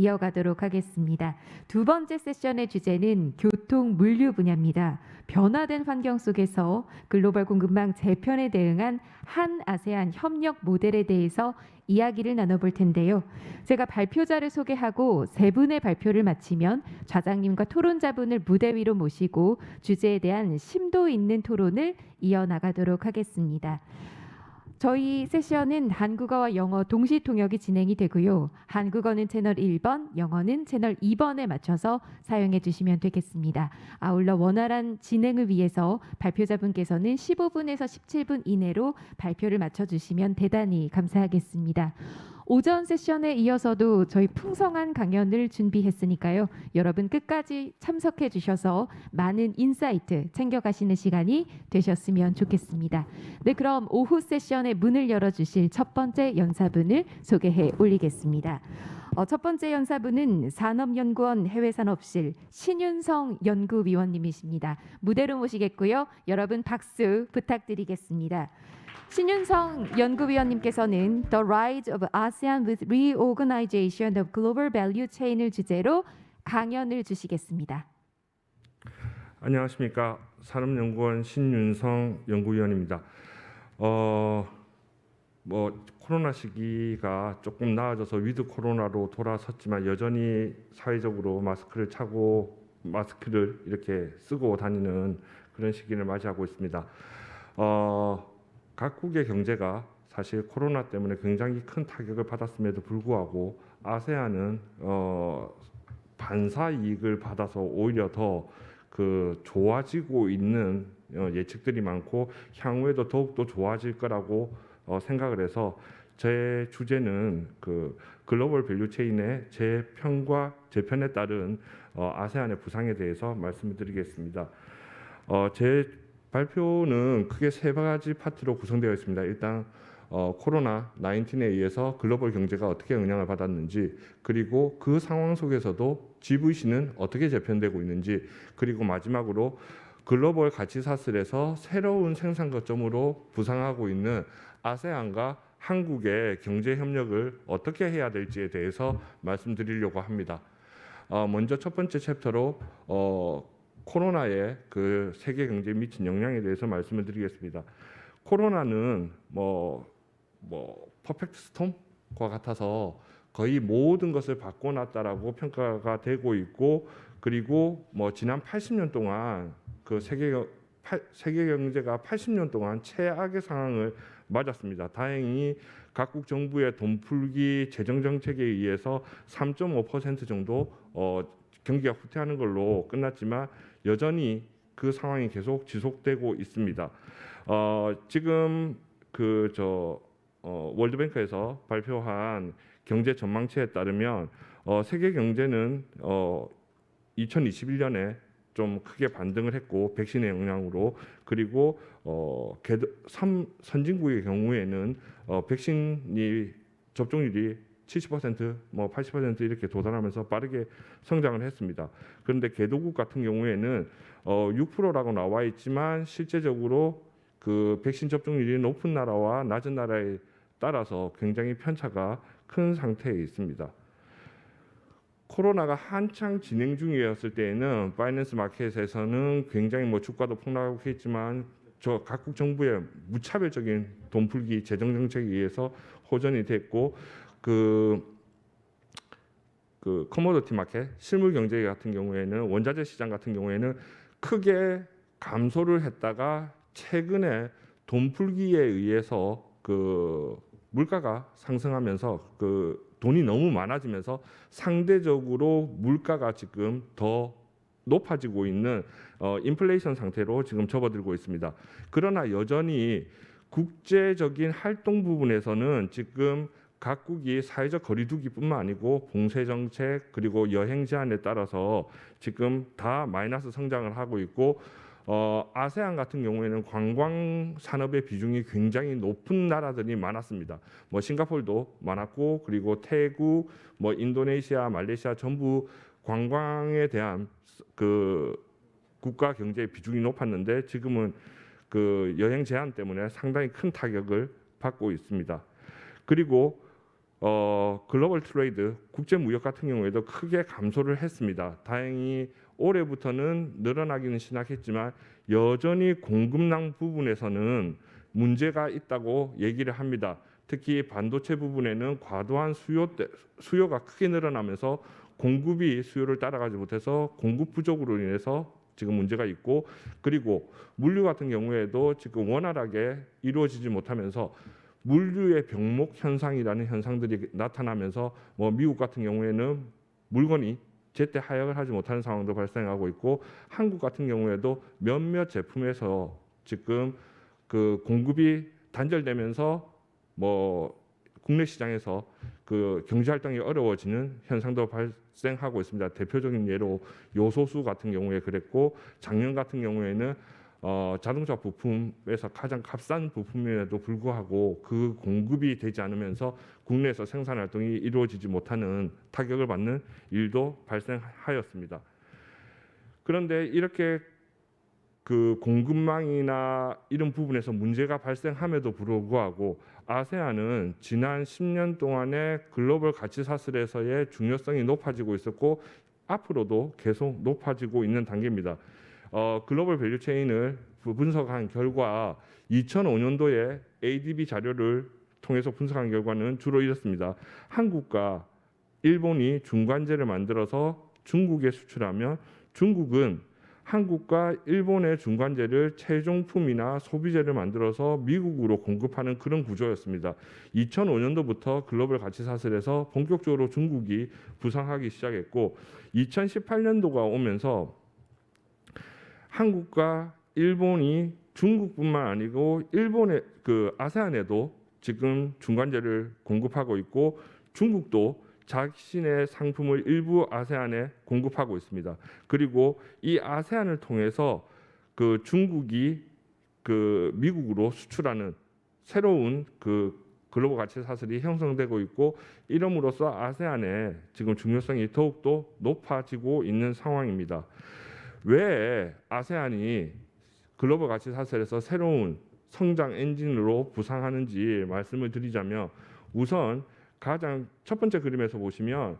이어가도록 하겠습니다. 두 번째 세션의 주제는 교통 물류 분야입니다. 변화된 환경 속에서 글로벌 공급망 재편에 대응한 한 아세안 협력 모델에 대해서 이야기를 나눠볼 텐데요. 제가 발표자를 소개하고 세 분의 발표를 마치면 좌장님과 토론자분을 무대 위로 모시고 주제에 대한 심도 있는 토론을 이어나가도록 하겠습니다. 저희 세션은 한국어와 영어 동시 통역이 진행이 되고요. 한국어는 채널 1번, 영어는 채널 2번에 맞춰서 사용해 주시면 되겠습니다. 아울러 원활한 진행을 위해서 발표자분께서는 15분에서 17분 이내로 발표를 맞춰 주시면 대단히 감사하겠습니다. 오전 세션에 이어서도 저희 풍성한 강연을 준비했으니까요. 여러분 끝까지 참석해 주셔서 많은 인사이트 챙겨가시는 시간이 되셨으면 좋겠습니다. 네, 그럼 오후 세션의 문을 열어주실 첫 번째 연사분을 소개해 올리겠습니다. 첫 번째 연사분은 산업연구원 해외산업실 신윤성 연구위원님이십니다. 무대로 모시겠고요. 여러분 박수 부탁드리겠습니다. 신윤성 연구위원님께서는 The Rise of ASEAN with Reorganization of Global Value Chain을 주제로 강연을 주시겠습니다. 안녕하십니까. 산업연구원 신윤성 연구위원입니다. 코로나 시기가 조금 나아져서 위드 코로나로 돌아섰지만 여전히 사회적으로 마스크를 이렇게 쓰고 다니는 그런 시기를 맞이하고 있습니다. 각국의 경제가 사실 코로나 때문에 굉장히 큰 타격을 받았음에도 불구하고 아세안은 반사 이익을 받아서 오히려 더 좋아지고 있는 예측들이 많고 향후에도 더욱더 좋아질 거라고 생각을 해서 제 주제는 글로벌 밸류 체인의 재편에 따른 아세안의 부상에 대해서 말씀을 드리겠습니다. 제 발표는 크게 세 가지 파트로 구성되어 있습니다. 일단 코로나 19에 의해서 글로벌 경제가 어떻게 영향을 받았는지, 그리고 그 상황 속에서도 GVC는 어떻게 재편되고 있는지, 그리고 마지막으로 글로벌 가치사슬에서 새로운 생산 거점으로 부상하고 있는 아세안과 한국의 경제 협력을 어떻게 해야 될지에 대해서 말씀드리려고 합니다. 먼저 첫 번째 챕터로 코로나의 세계 경제에 미친 영향에 대해서 말씀을 드리겠습니다. 코로나는 퍼펙트 스톰과 같아서 거의 모든 것을 바꿔놨다라고 평가가 되고 있고, 그리고 지난 80년 동안 세계 경제가 80년 동안 최악의 상황을 맞았습니다. 다행히 각국 정부의 돈풀기 재정 정책에 의해서 3.5% 정도 경기가 후퇴하는 걸로 끝났지만 여전히 그 상황이 계속 지속되고 있습니다. 지금 월드뱅크에서 발표한 경제 전망치에 따르면 세계 경제는 2021년에 좀 크게 반등을 했고, 백신의 영향으로, 그리고 선진국의 경우에는 백신이 접종률이 70%, 80% 이렇게 도달하면서 빠르게 성장을 했습니다. 그런데 개도국 같은 경우에는 6%라고 나와 있지만 실제적으로 백신 접종률이 높은 나라와 낮은 나라에 따라서 굉장히 편차가 큰 상태에 있습니다. 코로나가 한창 진행 중이었을 때에는 파이낸스 마켓에서는 굉장히 주가도 폭락하고 했지만 각국 정부의 무차별적인 돈풀기 재정 정책에 의해서 호전이 됐고, 커머더티 마켓, 실물 경제 같은 경우에는 원자재 시장 같은 경우에는 크게 감소를 했다가 최근에 돈풀기에 의해서 물가가 상승하면서 돈이 너무 많아지면서 상대적으로 물가가 지금 더 높아지고 있는 인플레이션 상태로 지금 접어들고 있습니다. 그러나 여전히 국제적인 활동 부분에서는 지금 각국이 사회적 거리두기뿐만 아니고 봉쇄 정책, 그리고 여행 제한에 따라서 지금 다 마이너스 성장을 하고 있고, 아세안 같은 경우에는 관광 산업의 비중이 굉장히 높은 나라들이 많았습니다. 싱가포르도 많았고, 그리고 태국, 인도네시아, 말레이시아 전부 관광에 대한 국가 경제의 비중이 높았는데 지금은 여행 제한 때문에 상당히 큰 타격을 받고 있습니다. 그리고 글로벌 트레이드, 국제 무역 같은 경우에도 크게 감소를 했습니다. 다행히 올해부터는 늘어나기는 시작했지만 여전히 공급량 부분에서는 문제가 있다고 얘기를 합니다. 특히 반도체 부분에는 과도한 수요가 크게 늘어나면서 공급이 수요를 따라가지 못해서 공급 부족으로 인해서 지금 문제가 있고, 그리고 물류 같은 경우에도 지금 원활하게 이루어지지 못하면서 물류의 병목 현상이라는 현상들이 나타나면서 뭐 미국 같은 경우에는 물건이 제때 하역을 하지 못하는 상황도 발생하고 있고, 한국 같은 경우에도 몇몇 제품에서 지금 그 공급이 단절되면서 뭐 국내 시장에서 그 경제 활동이 어려워지는 현상도 발생하고 있습니다. 대표적인 예로 요소수 같은 경우에 그랬고, 작년 같은 경우에는 자동차 부품에서 가장 값싼 부품임에도 불구하고 그 공급이 되지 않으면서 국내에서 생산 활동이 이루어지지 못하는 타격을 받는 일도 발생하였습니다. 그런데 이렇게 그 공급망이나 이런 부분에서 문제가 발생함에도 불구하고 아세안은 지난 10년 동안에 글로벌 가치 사슬에서의 중요성이 높아지고 있었고 앞으로도 계속 높아지고 있는 단계입니다. 글로벌 밸류 체인을 분석한 결과 2005년도에 ADB 자료를 통해서 분석한 결과는 주로 이렇습니다. 한국과 일본이 중간재를 만들어서 중국에 수출하면 중국은 한국과 일본의 중간재를 최종품이나 소비재를 만들어서 미국으로 공급하는 그런 구조였습니다. 2005년도부터 글로벌 가치 사슬에서 본격적으로 중국이 부상하기 시작했고 2018년도가 오면서 한국과 일본이 중국뿐만 아니고 일본의 그 아세안에도 지금 중간재를 공급하고 있고 중국도 자신의 상품을 일부 아세안에 공급하고 있습니다. 그리고 이 아세안을 통해서 그 중국이 그 미국으로 수출하는 새로운 그 글로벌 가치 사슬이 형성되고 있고 이름으로써 아세안의 지금 중요성이 더욱더 높아지고 있는 상황입니다. 왜 아세안이 글로벌 가치 사슬에서 새로운 성장 엔진으로 부상하는지 말씀을 드리자면 우선 가장 첫 번째 그림에서 보시면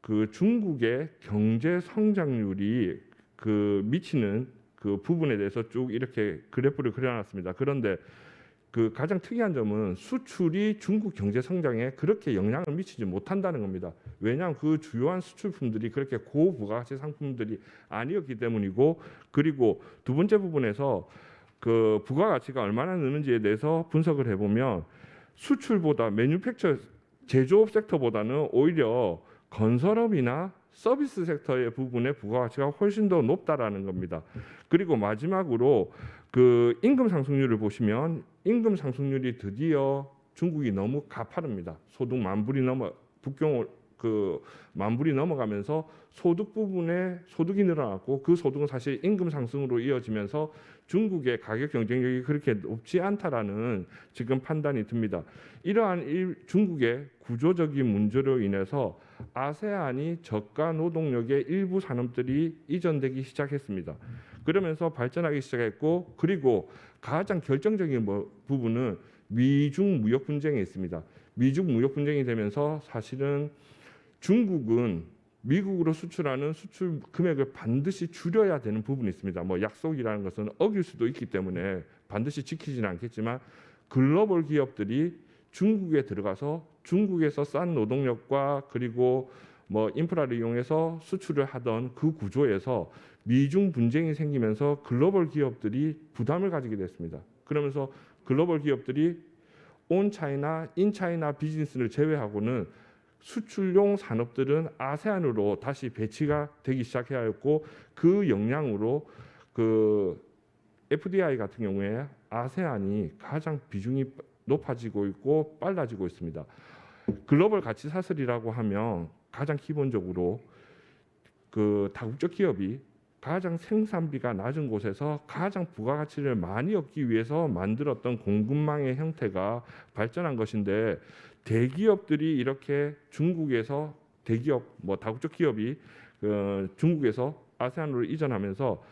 그 중국의 경제 성장률이 그 미치는 그 부분에 대해서 쭉 이렇게 그래프를 그려놨습니다. 그런데 그 가장 특이한 점은 수출이 중국 경제 성장에 그렇게 영향을 미치지 못한다는 겁니다. 왜냐하면 그 주요한 수출품들이 그렇게 고부가가치 상품들이 아니었기 때문이고, 그리고 두 번째 부분에서 그 부가가치가 얼마나 느는지에 대해서 분석을 해보면 수출보다 매뉴팩처 제조업 섹터보다는 오히려 건설업이나 서비스 섹터의 부분의 부가가치가 훨씬 더 높다라는 겁니다. 그리고 마지막으로 그 임금 상승률을 보시면 임금 상승률이 드디어 중국이 너무 가파릅니다. 소득 만불이 넘어 북경 그 만불이 넘어가면서 소득 부분에 소득이 늘어났고 그 소득은 사실 임금 상승으로 이어지면서 중국의 가격 경쟁력이 그렇게 높지 않다라는 지금 판단이 듭니다. 이러한 중국의 구조적인 문제로 인해서 아세안이 저가 노동력의 일부 산업들이 이전되기 시작했습니다. 그러면서 발전하기 시작했고, 그리고 가장 결정적인 부분은 미중 무역 분쟁이 있습니다. 미중 무역 분쟁이 되면서 사실은 중국은 미국으로 수출하는 수출 금액을 반드시 줄여야 되는 부분이 있습니다. 뭐 약속이라는 것은 어길 수도 있기 때문에 반드시 지키지는 않겠지만 글로벌 기업들이 중국에 들어가서 중국에서 싼 노동력과 그리고 뭐 인프라를 이용해서 수출을 하던 그 구조에서 미중 분쟁이 생기면서 글로벌 기업들이 부담을 가지게 됐습니다. 그러면서 글로벌 기업들이 온 차이나 인 차이나 비즈니스를 제외하고는 수출용 산업들은 아세안으로 다시 배치가 되기 시작하였고 그 영향으로 그 FDI 같은 경우에 아세안이 가장 비중이 높아지고 있고 빨라지고 있습니다. 글로벌 가치 사슬이라고 하면 가장 기본적으로 그 다국적 기업이 가장 생산비가 낮은 곳에서 가장 부가가치를 많이 얻기 위해서 만들었던 공급망의 형태가 발전한 것인데 대기업들이 이렇게 중국에서 대기업 뭐 다국적 기업이 중국에서 아세안으로 이전하면서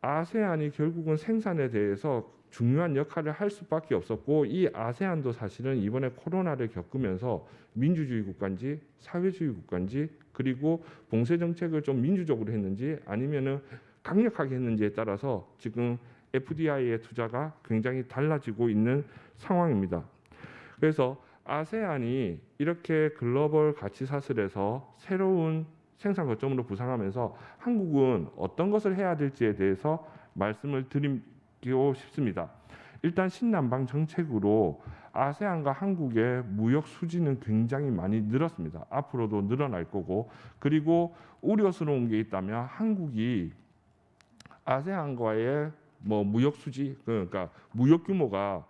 아세안이 결국은 생산에 대해서 중요한 역할을 할 수밖에 없었고, 이 아세안도 사실은 이번에 코로나를 겪으면서 민주주의 국가인지 사회주의 국가인지, 그리고 봉쇄 정책을 좀 민주적으로 했는지 아니면은 강력하게 했는지에 따라서 지금 FDI의 투자가 굉장히 달라지고 있는 상황입니다. 그래서 아세안이 이렇게 글로벌 가치 사슬에서 새로운 생산 거점으로 부상하면서 한국은 어떤 것을 해야 될지에 대해서 말씀을 드리고 싶습니다. 일단 신남방 정책으로 아세안과 한국의 무역 수지는 굉장히 많이 늘었습니다. 앞으로도 늘어날 거고, 그리고 우려스러운 게 있다면 한국이 아세안과의 무역 수지, 그러니까 무역 규모가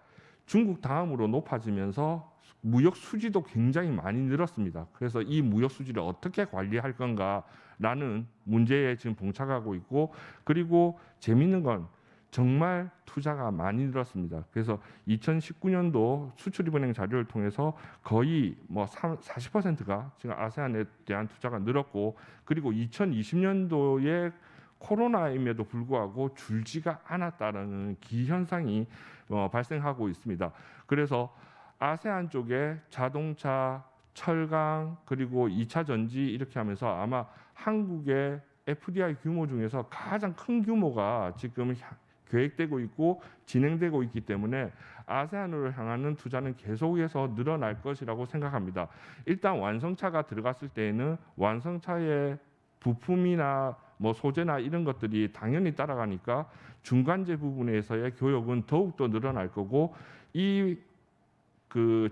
중국 다음으로 높아지면서 무역 수지도 굉장히 많이 늘었습니다. 그래서 이 무역 수지를 어떻게 관리할 건가라는 문제에 지금 봉착하고 있고, 그리고 재미있는 건 정말 투자가 많이 늘었습니다. 그래서 2019년도 수출입은행 자료를 통해서 거의 40%가 지금 아세안에 대한 투자가 늘었고, 그리고 2020년도에 코로나임에도 불구하고 줄지가 않았다는 기현상이 발생하고 있습니다. 그래서 아세안 쪽에 자동차, 철강, 그리고 2차 전지 이렇게 하면서 아마 한국의 FDI 규모 중에서 가장 큰 규모가 지금 계획되고 있고 진행되고 있기 때문에 아세안으로 향하는 투자는 계속해서 늘어날 것이라고 생각합니다. 일단 완성차가 들어갔을 때에는 완성차의 부품이나 소재나 이런 것들이 당연히 따라가니까 중간재 부분에서의 교역은 더욱더 늘어날 거고, 이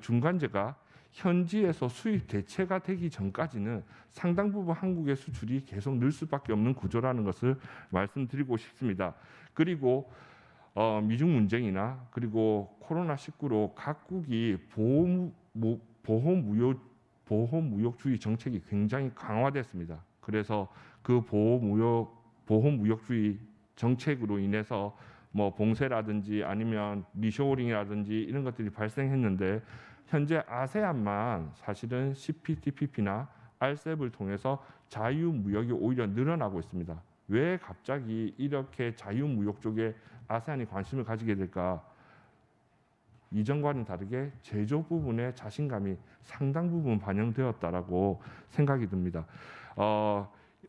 중간재가 현지에서 수입 대체가 되기 전까지는 상당 부분 한국의 수출이 계속 늘 수밖에 없는 구조라는 것을 말씀드리고 싶습니다. 그리고 미중 문쟁이나 그리고 코로나19로 각국이 보호무역주의 정책이 굉장히 강화됐습니다. 그래서 그 보호무역주의 정책으로 인해서 봉쇄라든지 아니면 리쇼어링이라든지 이런 것들이 발생했는데, 현재 아세안만 사실은 CPTPP나 RCEP을 통해서 자유무역이 오히려 늘어나고 있습니다. 왜 갑자기 이렇게 자유무역 쪽에 아세안이 관심을 가지게 될까? 이전과는 다르게 제조 부분의 자신감이 상당 부분 반영되었다라고 생각이 듭니다.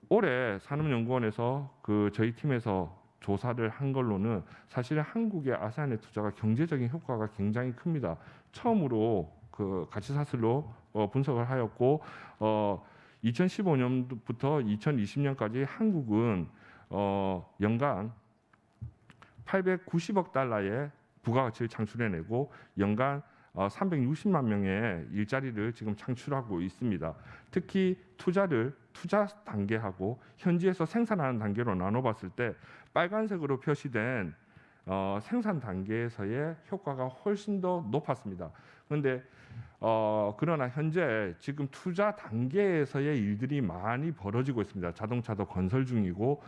올해 산업연구원에서 저희 팀에서 조사를 한 걸로는 사실 한국의 아세안의 투자가 경제적인 효과가 굉장히 큽니다. 처음으로 가치사슬로 분석을 하였고, 2015년부터 2020년까지 한국은 연간 890억 달러의 부가가치를 창출해내고 연간 360만 명의 일자리를 지금 창출하고 있습니다. 특히 투자 단계하고 현지에서 생산하는 단계로 나눠봤을 때 빨간색으로 표시된 생산 단계에서의 효과가 훨씬 더 높았습니다. 그런데 그러나 현재 지금 투자 단계에서의 일들이 많이 벌어지고 있습니다. 자동차도 건설 중이고,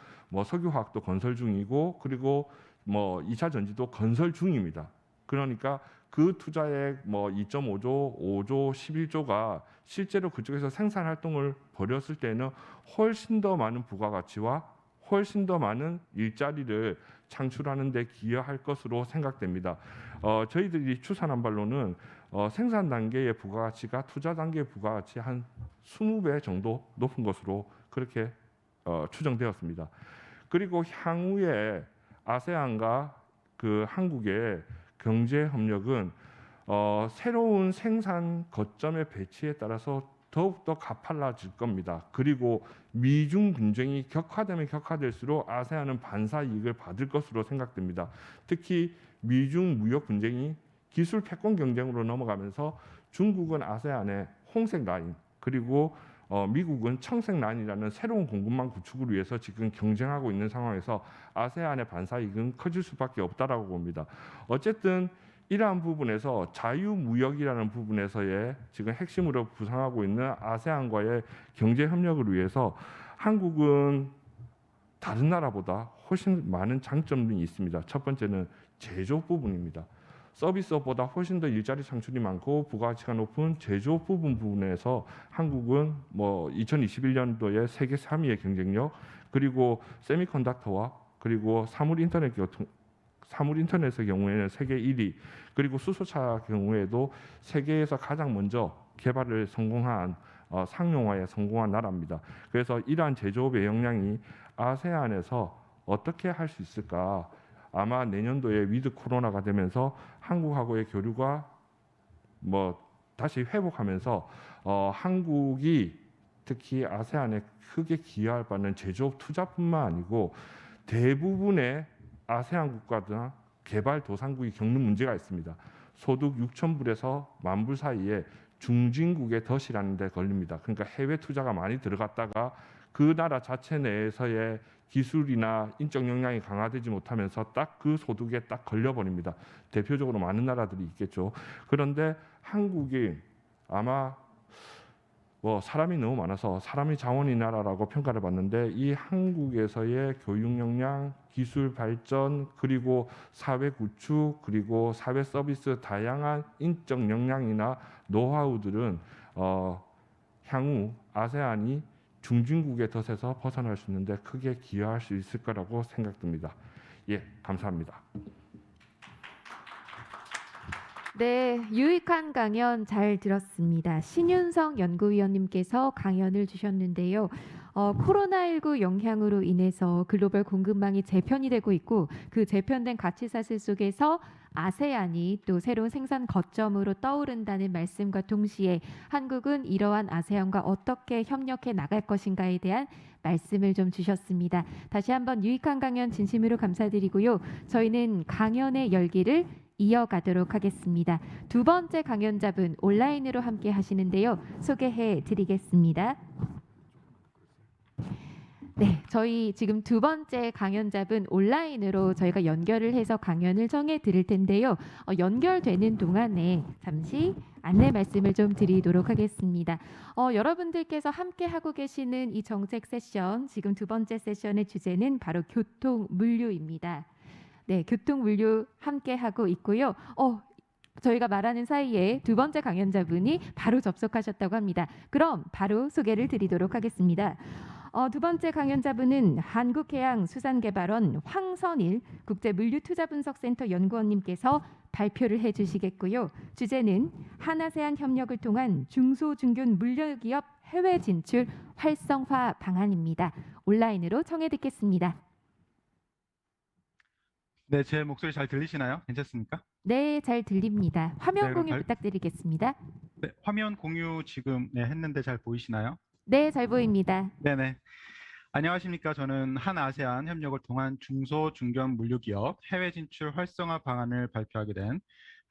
석유화학도 건설 중이고, 그리고 2차 전지도 건설 중입니다. 그러니까 그 투자액 2.5조, 5조, 11조가 실제로 그쪽에서 생산 활동을 벌였을 때는 훨씬 더 많은 부가가치와 훨씬 더 많은 일자리를 창출하는 데 기여할 것으로 생각됩니다. 저희들이 추산한 바로는 생산 단계의 부가가치가 투자 단계의 부가가치 한 20배 정도 높은 것으로 그렇게 추정되었습니다. 그리고 향후에 아세안과 한국의 경제 협력은 새로운 생산 거점의 배치에 따라서 더욱더 가팔라질 겁니다. 그리고 미중 분쟁이 격화되면 격화될수록 아세안은 반사 이익을 받을 것으로 생각됩니다. 특히 미중 무역 분쟁이 기술 패권 경쟁으로 넘어가면서 중국은 아세안의 홍색 라인, 그리고 미국은 청색 라인이라는 새로운 공급망 구축을 위해서 지금 경쟁하고 있는 상황에서 아세안의 반사 이익은 커질 수밖에 없다라고 봅니다. 어쨌든 이러한 부분에서 자유무역이라는 부분에서의 지금 핵심으로 부상하고 있는 아세안과의 경제 협력을 위해서 한국은 다른 나라보다 훨씬 많은 장점이 있습니다. 첫 번째는 제조 부분입니다. 서비스업보다 훨씬 더 일자리 창출이 많고 부가가치가 높은 제조 부분에서 한국은 2021년도에 세계 3위의 경쟁력, 그리고 세미컨덕터와 그리고 사물 인터넷 사물 인터넷의 경우에는 세계 1위, 그리고 수소차 경우에도 세계에서 가장 먼저 개발을 성공한 상용화에 성공한 나라입니다. 그래서 이러한 제조업의 역량이 아세안에서 어떻게 할 수 있을까? 아마 내년도에 위드 코로나가 되면서 한국하고의 교류가 다시 회복하면서 한국이 특히 아세안에 크게 기여할 바는 제조업 투자뿐만 아니고 대부분의 아세안 국가나 개발도상국이 겪는 문제가 있습니다. 소득 6,000불에서 10,000불 사이에 중진국의 덫이라는 데 걸립니다. 그러니까 해외 투자가 많이 들어갔다가 그 나라 자체 내에서의 기술이나 인적 역량이 강화되지 못하면서 딱 그 소득에 딱 걸려버립니다. 대표적으로 많은 나라들이 있겠죠. 그런데 한국이 아마 사람이 너무 많아서 사람이 자원인 나라라고 평가를 받는데, 이 한국에서의 교육 역량, 기술 발전, 그리고 사회 구축, 그리고 사회 서비스 다양한 인적 역량이나 노하우들은 향후 아세안이 중진국의 덫에서 벗어날 수 있는데 크게 기여할 수 있을 거라고 생각됩니다. 예, 감사합니다. 네, 유익한 강연 잘 들었습니다. 신윤성 연구위원님께서 강연을 주셨는데요. 코로나19 영향으로 인해서 글로벌 공급망이 재편이 되고 있고, 그 재편된 가치 사슬 속에서 아세안이 또 새로운 생산 거점으로 떠오른다는 말씀과 동시에 한국은 이러한 아세안과 어떻게 협력해 나갈 것인가에 대한 말씀을 좀 주셨습니다. 다시 한번 유익한 강연 진심으로 감사드리고요. 저희는 강연의 열기를 이어가도록 하겠습니다. 두 번째 강연자분 온라인으로 함께 하시는데요. 소개해 드리겠습니다. 네, 저희 지금 두 번째 강연자분 온라인으로 저희가 연결을 해서 강연을 정해 드릴 텐데요. 연결되는 동안에 잠시 안내 말씀을 좀 드리도록 하겠습니다. 여러분들께서 함께 하고 계시는 이 정책 세션, 지금 두 번째 세션의 주제는 바로 교통 물류입니다. 네, 교통 물류 함께 하고 있고요. 저희가 말하는 사이에 두 번째 강연자분이 바로 접속하셨다고 합니다. 그럼 바로 소개를 드리도록 하겠습니다. 두 번째 강연자분은 한국해양수산개발원 황선일 국제물류투자분석센터 연구원님께서 발표를 해주시겠고요. 주제는 한아세안 협력을 통한 중소중견 물류기업 해외 진출 활성화 방안입니다. 온라인으로 청해 듣겠습니다. 네, 제 목소리 잘 들리시나요? 괜찮습니까? 네, 잘 들립니다. 화면 네, 그럼 공유 부탁드리겠습니다. 네, 화면 공유 지금 했는데 잘 보이시나요? 네, 잘 보입니다. 네네. 안녕하십니까? 저는 한아세안 협력을 통한 중소 중견 물류기업 해외 진출 활성화 방안을 발표하게 된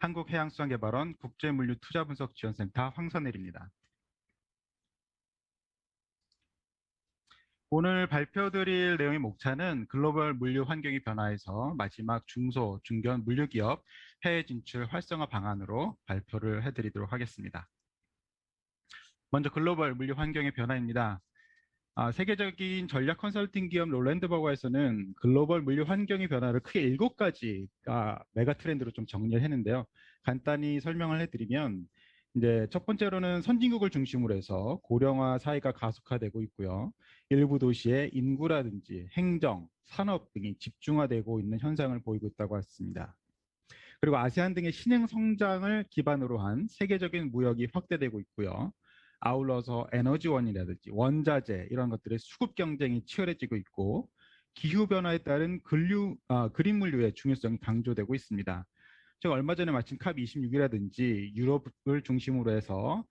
한국해양수산개발원 국제물류투자분석지원센터 황선일입니다. 오늘 발표드릴 내용의 목차는 글로벌 물류 환경이 변화해서 마지막 중소, 중견 물류기업 해외 진출 활성화 방안으로 발표를 해드리도록 하겠습니다. 먼저 글로벌 물류 환경의 변화입니다. 세계적인 전략 컨설팅 기업 롤랜드버거에서는 글로벌 물류 환경의 변화를 크게 7가지 메가 트렌드로 좀 정리를 했는데요. 간단히 설명을 해드리면 이제 첫 번째로는 선진국을 중심으로 해서 고령화 사회가 가속화되고 있고요. 일부 도시의 인구라든지 행정, 산업 등이 집중화되고 있는 현상을 보이고 있다고 했습니다. 그리고 아세안 등의 신흥 성장을 기반으로 한 세계적인 무역이 확대되고 있고요. 아울러서 에너지원이라든지 원자재 이런 것들의 수급 경쟁이 치열해지고 있고, 기후변화에 따른 그린 물류의 중요성이 강조되고 있습니다. 제가 얼마 전에 마친 캅26이라든지 유럽을 중심으로 해서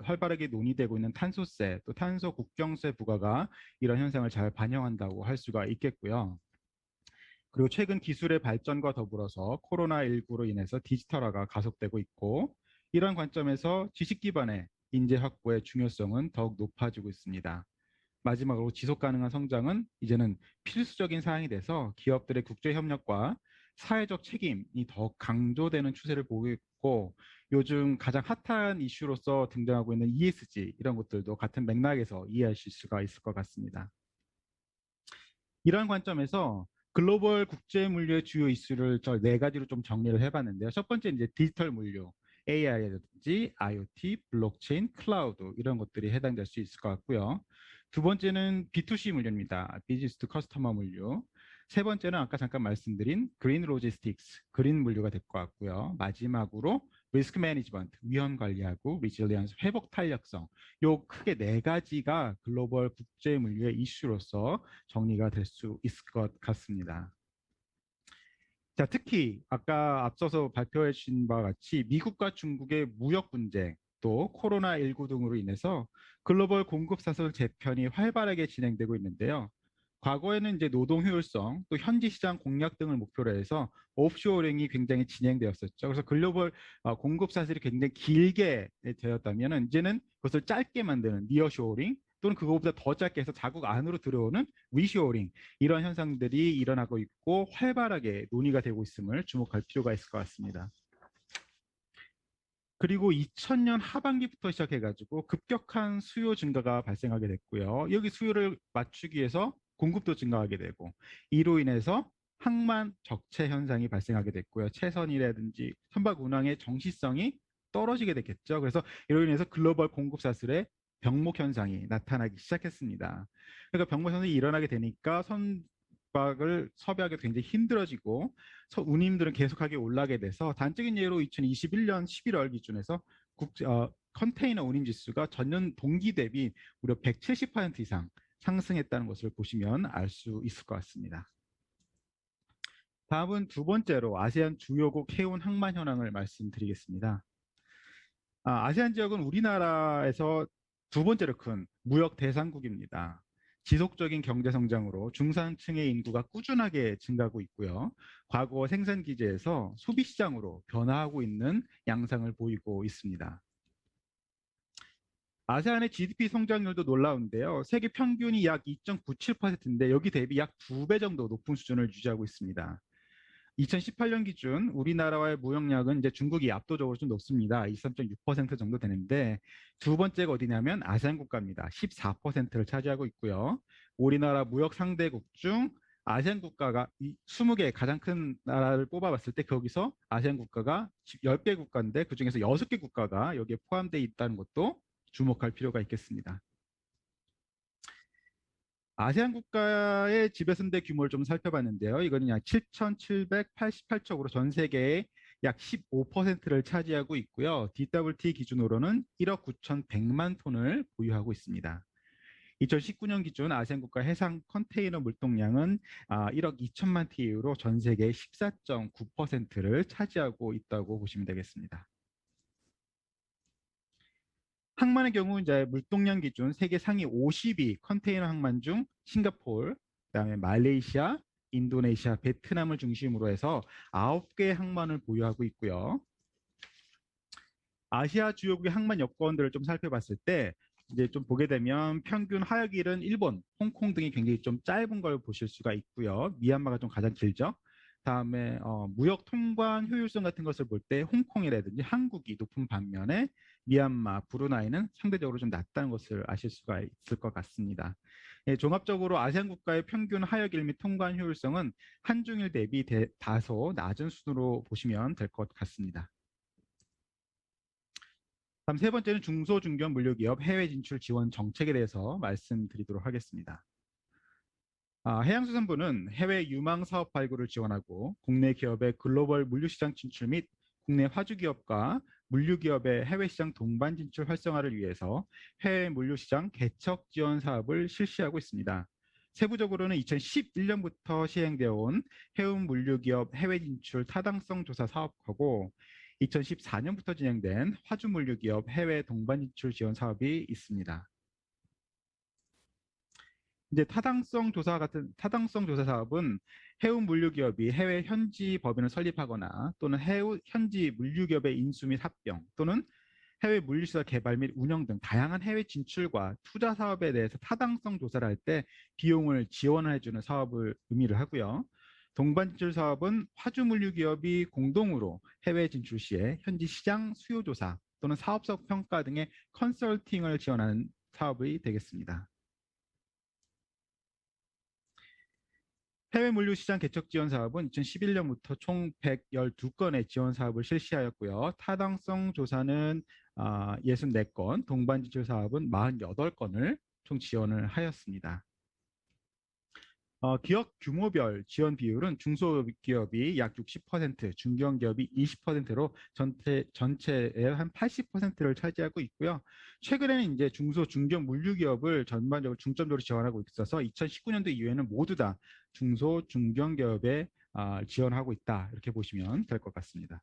활발하게 논의되고 있는 탄소세, 또 탄소 국경세 부과가 이런 현상을 잘 반영한다고 할 수가 있겠고요. 그리고 최근 기술의 발전과 더불어서 코로나19로 인해서 디지털화가 가속되고 있고, 이런 관점에서 지식 기반의 인재 확보의 중요성은 더욱 높아지고 있습니다. 마지막으로 지속 가능한 성장은 이제는 필수적인 사항이 돼서 기업들의 국제 협력과 사회적 책임이 더욱 강조되는 추세를 보이고 있고, 요즘 가장 핫한 이슈로서 등장하고 있는 ESG 이런 것들도 같은 맥락에서 이해하실 수가 있을 것 같습니다. 이런 관점에서 글로벌 국제 물류의 주요 이슈를 저 4가지로 좀 정리를 해봤는데요. 첫 번째 이제 디지털 물류, AI라든지 IoT, 블록체인, 클라우드 이런 것들이 해당될 수 있을 것 같고요. 두 번째는 B2C 물류입니다. 비즈니스 투 커스터머 물류. 세 번째는 아까 잠깐 말씀드린 그린 로지스틱스, 그린 물류가 될 것 같고요. 마지막으로 리스크 매니지먼트, 위험 관리하고 리질리언스, 회복 탄력성. 요 크게 네 가지가 글로벌 국제 물류의 이슈로서 정리가 될 수 있을 것 같습니다. 자, 특히 아까 앞서서 발표해 주신 바와 같이 미국과 중국의 무역 분쟁, 또 코로나19 등으로 인해서 글로벌 공급 사슬 재편이 활발하게 진행되고 있는데요. 과거에는 이제 노동 효율성, 또 현지 시장 공략 등을 목표로 해서 오프쇼어링이 굉장히 진행되었었죠. 그래서 글로벌 공급 사슬이 굉장히 길게 되었다면 이제는 그것을 짧게 만드는 니어쇼어링, 또는 그거보다 더 짧게 해서 자국 안으로 들어오는 리쇼어링, 이런 현상들이 일어나고 있고 활발하게 논의가 되고 있음을 주목할 필요가 있을 것 같습니다. 그리고 2000년 하반기부터 시작해가지고 급격한 수요 증가가 발생하게 됐고요. 여기 수요를 맞추기 위해서 공급도 증가하게 되고, 이로 인해서 항만 적체 현상이 발생하게 됐고요. 채선이라든지 선박 운항의 정시성이 떨어지게 됐겠죠. 그래서 이로 인해서 글로벌 공급 사슬의 병목 현상이 나타나기 시작했습니다. 그러니까 병목 현상이 일어나게 되니까 선박을 섭외하기도 굉장히 힘들어지고, 운임들은 계속하게 올라가게 돼서 단적인 예로 2021년 11월 기준에서 컨테이너 운임 지수가 전년 동기 대비 무려 170% 이상 상승했다는 것을 보시면 알 수 있을 것 같습니다. 다음은 두 번째로 아세안 주요국 해운 항만 현황을 말씀드리겠습니다. 아세안 지역은 우리나라에서 두 번째로 큰 무역 대상국입니다. 지속적인 경제 성장으로 중산층의 인구가 꾸준하게 증가하고 있고요. 과거 생산 기제에서 소비 시장으로 변화하고 있는 양상을 보이고 있습니다. 아세안의 GDP 성장률도 놀라운데요. 세계 평균이 약 2.97%인데 여기 대비 약 2배 정도 높은 수준을 유지하고 있습니다. 2018년 기준 우리나라와의 무역량은 이제 중국이 압도적으로 좀 높습니다. 23.6% 정도 되는데, 두 번째가 어디냐면 아세안 국가입니다. 14%를 차지하고 있고요. 우리나라 무역 상대국 중 아세안 국가가 20개 가장 큰 나라를 뽑아봤을 때 거기서 아세안 국가가 10개 국가인데 그중에서 6개 국가가 여기에 포함되어 있다는 것도 주목할 필요가 있겠습니다. 아세안 국가의 지배선대 규모를 좀 살펴봤는데요. 이거는 약 7,788척으로 전 세계의 약 15%를 차지하고 있고요. DWT 기준으로는 1억 9,100만 톤을 보유하고 있습니다. 2019년 기준 아세안 국가 해상 컨테이너 물동량은 1억 2천만 TEU로 전 세계의 14.9%를 차지하고 있다고 보시면 되겠습니다. 항만의 경우 이제 물동량 기준 세계 상위 50위 컨테이너 항만 중 싱가포르, 그다음에 말레이시아, 인도네시아, 베트남을 중심으로 해서 9개의 항만을 보유하고 있고요. 아시아 주요국의 항만 여건들을 좀 살펴봤을 때 이제 좀 보게 되면 평균 하역일은 일본, 홍콩 등이 굉장히 좀 짧은 걸 보실 수가 있고요. 미얀마가 좀 가장 길죠. 다음에 무역 통관 효율성 같은 것을 볼 때 홍콩이라든지 한국이 높은 반면에 미얀마, 브루나이는 상대적으로 좀 낮다는 것을 아실 수가 있을 것 같습니다. 예, 종합적으로 아세안 국가의 평균 하역일 및 통관 효율성은 한중일 대비 다소 낮은 수준으로 보시면 될 것 같습니다. 다음 세 번째는 중소중견 물류기업 해외 진출 지원 정책에 대해서 말씀드리도록 하겠습니다. 해양수산부는 해외 유망 사업 발굴을 지원하고 국내 기업의 글로벌 물류시장 진출 및 국내 화주기업과 물류기업의 해외시장 동반 진출 활성화를 위해서 해외 물류시장 개척 지원 사업을 실시하고 있습니다. 세부적으로는 2011년부터 시행되어 온 해운 물류기업 해외 진출 타당성 조사 사업하고 2014년부터 진행된 화주 물류기업 해외 동반 진출 지원 사업이 있습니다. 이제 타당성 조사 사업은 해운 물류 기업이 해외 현지 법인을 설립하거나 또는 현지 물류 기업의 인수 및 합병 또는 해외 물류시설 개발 및 운영 등 다양한 해외 진출과 투자 사업에 대해서 타당성 조사를 할 때 비용을 지원해 주는 사업을 의미를 하고요. 동반 진출 사업은 화주 물류 기업이 공동으로 해외 진출 시에 현지 시장 수요 조사 또는 사업성 평가 등의 컨설팅을 지원하는 사업이 되겠습니다. 해외 물류 시장 개척 지원 사업은 2011년부터 총 112건의 지원 사업을 실시하였고요. 타당성 조사는 64건, 동반 진출 사업은 48건을 총 지원을 하였습니다. 기업 규모별 지원 비율은 중소기업이 약 60%, 중견기업이 20%로 전체의 한 80%를 차지하고 있고요. 최근에는 이제 중소, 중견 물류기업을 전반적으로 중점적으로 지원하고 있어서 2019년도 이후에는 모두 다 중소, 중견기업에 지원하고 있다. 이렇게 보시면 될 것 같습니다.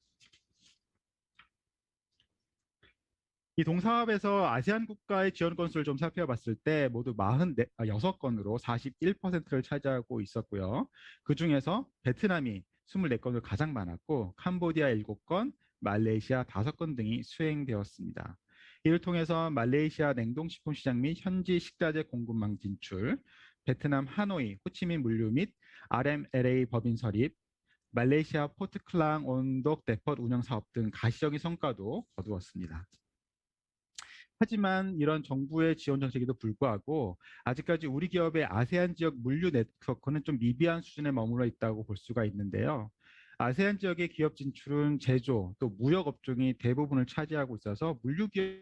이 동사업에서 아세안 국가의 지원 건수를 좀 살펴봤을 때 모두 46건으로 41%를 차지하고 있었고요. 그중에서 베트남이 24건으로 가장 많았고 캄보디아 7건, 말레이시아 5건 등이 수행되었습니다. 이를 통해서 말레이시아 냉동식품 시장 및 현지 식자재 공급망 진출, 베트남 하노이 호치민 물류 및 RMLA 법인 설립, 말레이시아 포트클랑 온독 데폿 운영 사업 등 가시적인 성과도 거두었습니다. 하지만 이런 정부의 지원 정책에도 불구하고 아직까지 우리 기업의 아세안 지역 물류 네트워크는 좀 미비한 수준에 머물러 있다고 볼 수가 있는데요. 아세안 지역의 기업 진출은 제조 또 무역 업종이 대부분을 차지하고 있어서 물류 기업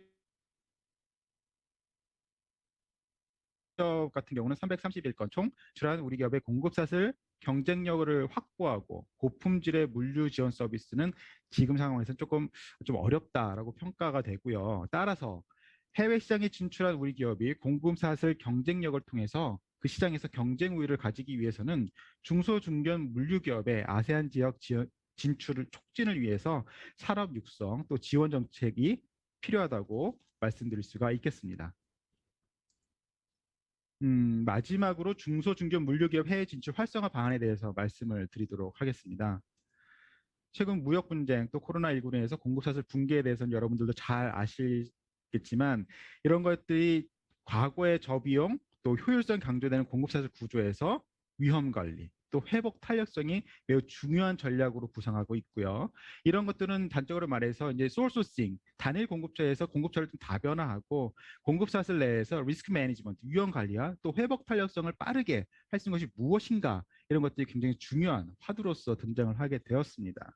같은 경우는 331건 총 출한 우리 기업의 공급사슬 경쟁력을 확보하고 고품질의 물류 지원 서비스는 지금 상황에서는 조금 좀 어렵다라고 평가가 되고요. 따라서 해외 시장에 진출한 우리 기업이 공급사슬 경쟁력을 통해서 그 시장에서 경쟁 우위를 가지기 위해서는 중소중견 물류 기업의 아세안 지역 진출을 촉진을 위해서 산업 육성 또 지원 정책이 필요하다고 말씀드릴 수가 있겠습니다. 마지막으로 중소중견 물류기업 해외 진출 활성화 방안에 대해서 말씀을 드리도록 하겠습니다. 최근 무역 분쟁 또 코로나19로 인해서 공급사슬 붕괴에 대해서는 여러분들도 잘 아시겠지만 이런 것들이 과거의 저비용 또 효율성 강조되는 공급사슬 구조에서 위험 관리 또 회복 탄력성이 매우 중요한 전략으로 구성하고 있고요. 이런 것들은 단적으로 말해서 이제 소urce 단일 공급처에서 공급처를 좀 다변화하고 공급사슬 내에서 리스크 매니지먼트 위험 관리와 또 회복 탄력성을 빠르게 할 수 있는 것이 무엇인가 이런 것들이 굉장히 중요한 화두로서 등장을 하게 되었습니다.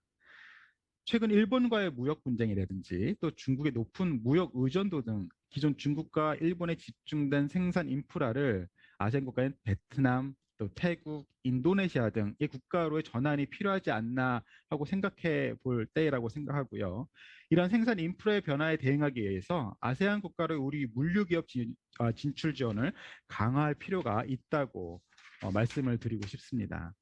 최근 일본과의 무역 분쟁이라든지 또 중국의 높은 무역 의존도 등 기존 중국과 일본에 집중된 생산 인프라를 아시안 국가인 베트남, 또 태국, 인도네시아 등의 국가로의 전환이 필요하지 않나 하고 생각해 볼 때라고 생각하고요. 이런 생산 인프라의 변화에 대응하기 위해서 아세안 국가로 우리 물류 기업 진출 지원을 강화할 필요가 있다고 말씀을 드리고 싶습니다.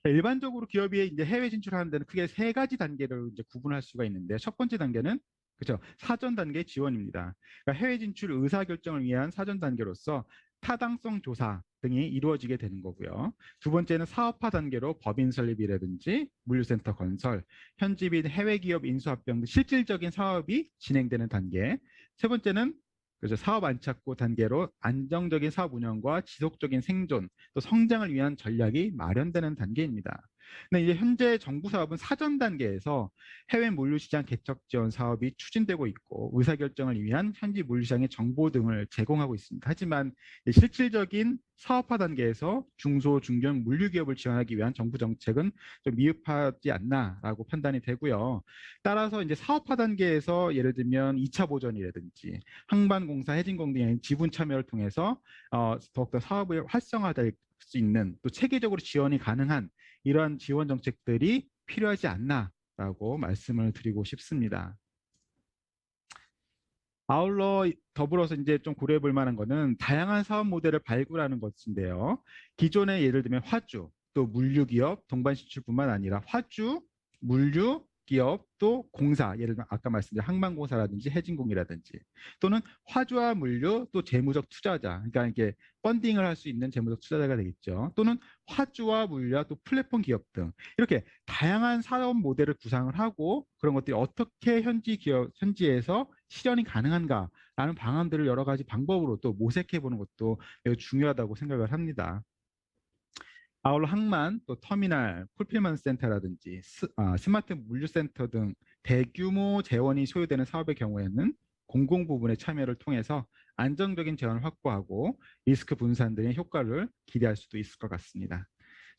일반적으로 기업이 이제 해외 진출하는 데는 크게 세 가지 단계를 이제 구분할 수가 있는데 첫 번째 단계는 그렇죠. 사전 단계 지원입니다. 그러니까 해외 진출 의사 결정을 위한 사전 단계로서 타당성 조사 등이 이루어지게 되는 거고요. 두 번째는 사업화 단계로 법인 설립이라든지 물류센터 건설, 현지 및 해외 기업 인수합병 등 실질적인 사업이 진행되는 단계. 세 번째는 그래서 사업 안착구 단계로 안정적인 사업 운영과 지속적인 생존 또 성장을 위한 전략이 마련되는 단계입니다. 근데 이제 현재 정부 사업은 사전 단계에서 해외 물류시장 개척 지원 사업이 추진되고 있고 의사결정을 위한 현지 물류시장의 정보 등을 제공하고 있습니다. 하지만 실질적인 사업화 단계에서 중소, 중견 물류기업을 지원하기 위한 정부 정책은 좀 미흡하지 않나라고 판단이 되고요. 따라서 이제 사업화 단계에서 예를 들면 2차 보전이라든지 항반공사, 해진공 등의 지분 참여를 통해서 더욱더 사업을 활성화될 수 있는 또 체계적으로 지원이 가능한 이러한 지원 정책들이 필요하지 않나라고 말씀을 드리고 싶습니다. 아울러 더불어서 이제 좀 고려해 볼 만한 거는 다양한 사업 모델을 발굴하는 것인데요. 기존의 예를 들면 화주, 또 물류기업, 동반신출뿐만 아니라 화주, 물류, 기업, 또 공사, 예를 들면 아까 말씀드린 항만공사라든지 해진공이라든지 또는 화주와 물류, 또 재무적 투자자, 그러니까 이게 펀딩을 할 수 있는 재무적 투자자가 되겠죠. 또는 화주와 물류와 또 플랫폼 기업 등 이렇게 다양한 사업 모델을 구상을 하고 그런 것들이 어떻게 현지에서 실현이 가능한가라는 방안들을 여러 가지 방법으로 또 모색해 보는 것도 매우 중요하다고 생각을 합니다. 아울러 항만, 또 터미널, 풀필먼트 센터라든지 스마트 물류센터 등 대규모 재원이 소요되는 사업의 경우에는 공공 부분의 참여를 통해서 안정적인 재원을 확보하고 리스크 분산 등의 효과를 기대할 수도 있을 것 같습니다.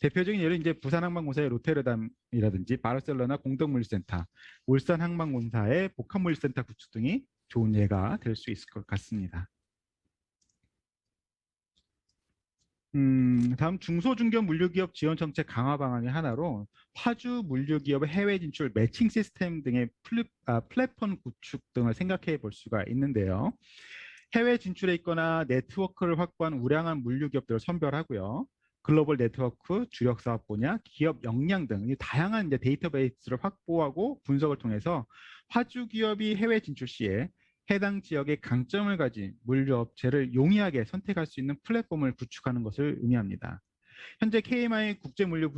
대표적인 예는 이제 부산항만공사의 로테르담이라든지 바르셀로나 공동물류센터, 울산항만공사의 복합물류센터 구축 등이 좋은 예가 될 수 있을 것 같습니다. 다음 중소중견 물류기업 지원 정책 강화 방안의 하나로 화주 물류기업의 해외 진출 매칭 시스템 등의 플랫폼 구축 등을 생각해 볼 수가 있는데요. 해외 진출해 있거나 네트워크를 확보한 우량한 물류기업들을 선별하고요. 글로벌 네트워크, 주력 사업 분야, 기업 역량 등 다양한 이제 데이터베이스를 확보하고 분석을 통해서 화주 기업이 해외 진출 시에 해당 지역의 강점을 가진 물류업체를 용이하게 선택할 수 있는 플랫폼을 구축하는 것을 의미합니다. 현재 KMI 국제물류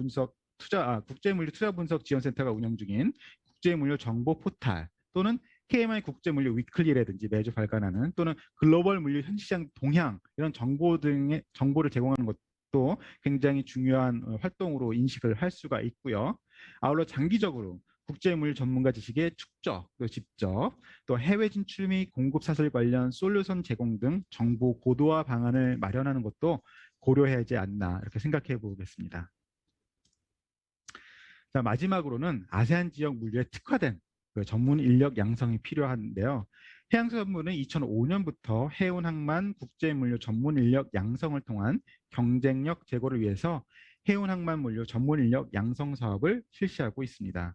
투자 분석 지원센터가 운영 중인 국제물류 정보 포탈 또는 KMI 국제물류 위클리라든지 매주 발간하는 또는 글로벌 물류 현시장 동향 이런 정보 등의 정보를 제공하는 것도 굉장히 중요한 활동으로 인식을 할 수가 있고요. 아울러 장기적으로 국제물류 전문가 지식의 축적, 또 집적, 또 해외 진출 및 공급 사슬 관련 솔루션 제공 등 정보 고도화 방안을 마련하는 것도 고려해야 하지 않나 이렇게 생각해 보겠습니다. 자, 마지막으로는 아세안 지역 물류에 특화된 그 전문 인력 양성이 필요한데요. 해양수산부는 2005년부터 해운항만 국제물류 전문 인력 양성을 통한 경쟁력 제고를 위해서 해운항만 물류 전문 인력 양성 사업을 실시하고 있습니다.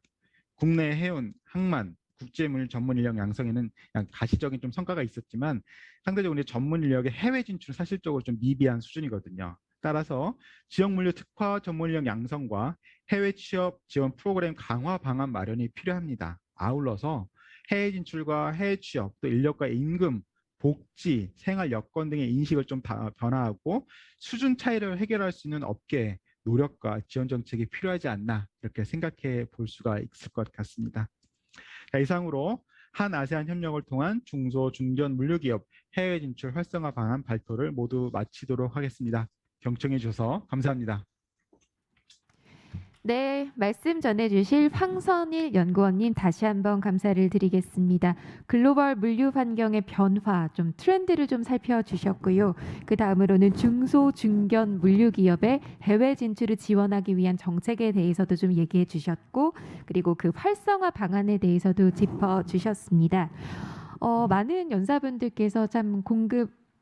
국내 해운, 항만, 국제물 전문 인력 양성에는 가시적인 좀 성과가 있었지만 상대적으로 전문 인력의 해외 진출은 사실적으로 좀 미비한 수준이거든요. 따라서 지역 물류 특화 전문 인력 양성과 해외 취업 지원 프로그램 강화 방안 마련이 필요합니다. 아울러서 해외 진출과 해외 취업, 또 인력과 임금, 복지, 생활 여건 등의 인식을 좀 변화하고 수준 차이를 해결할 수 있는 업계 노력과 지원 정책이 필요하지 않나 이렇게 생각해 볼 수가 있을 것 같습니다. 자, 이상으로 한 아세안 협력을 통한 중소 중견 물류기업 해외 진출 활성화 방안 발표를 모두 마치도록 하겠습니다. 경청해 주셔서 감사합니다. 네, 말씀 전해주실 황선일 연구원님 다시 한번 감사를 드리겠습니다. 글로벌 물류 환경의 변화, 좀 트렌드를 좀 살펴주셨고요. 그 다음으로는 중소, 중견 물류 기업의 해외 진출을 지원하기 위한 정책에 대해서도 좀 얘기해 주셨고, 그리고 그 활성화 방안에 대해서도 짚어주셨습니다. 많은 연사분들께서 참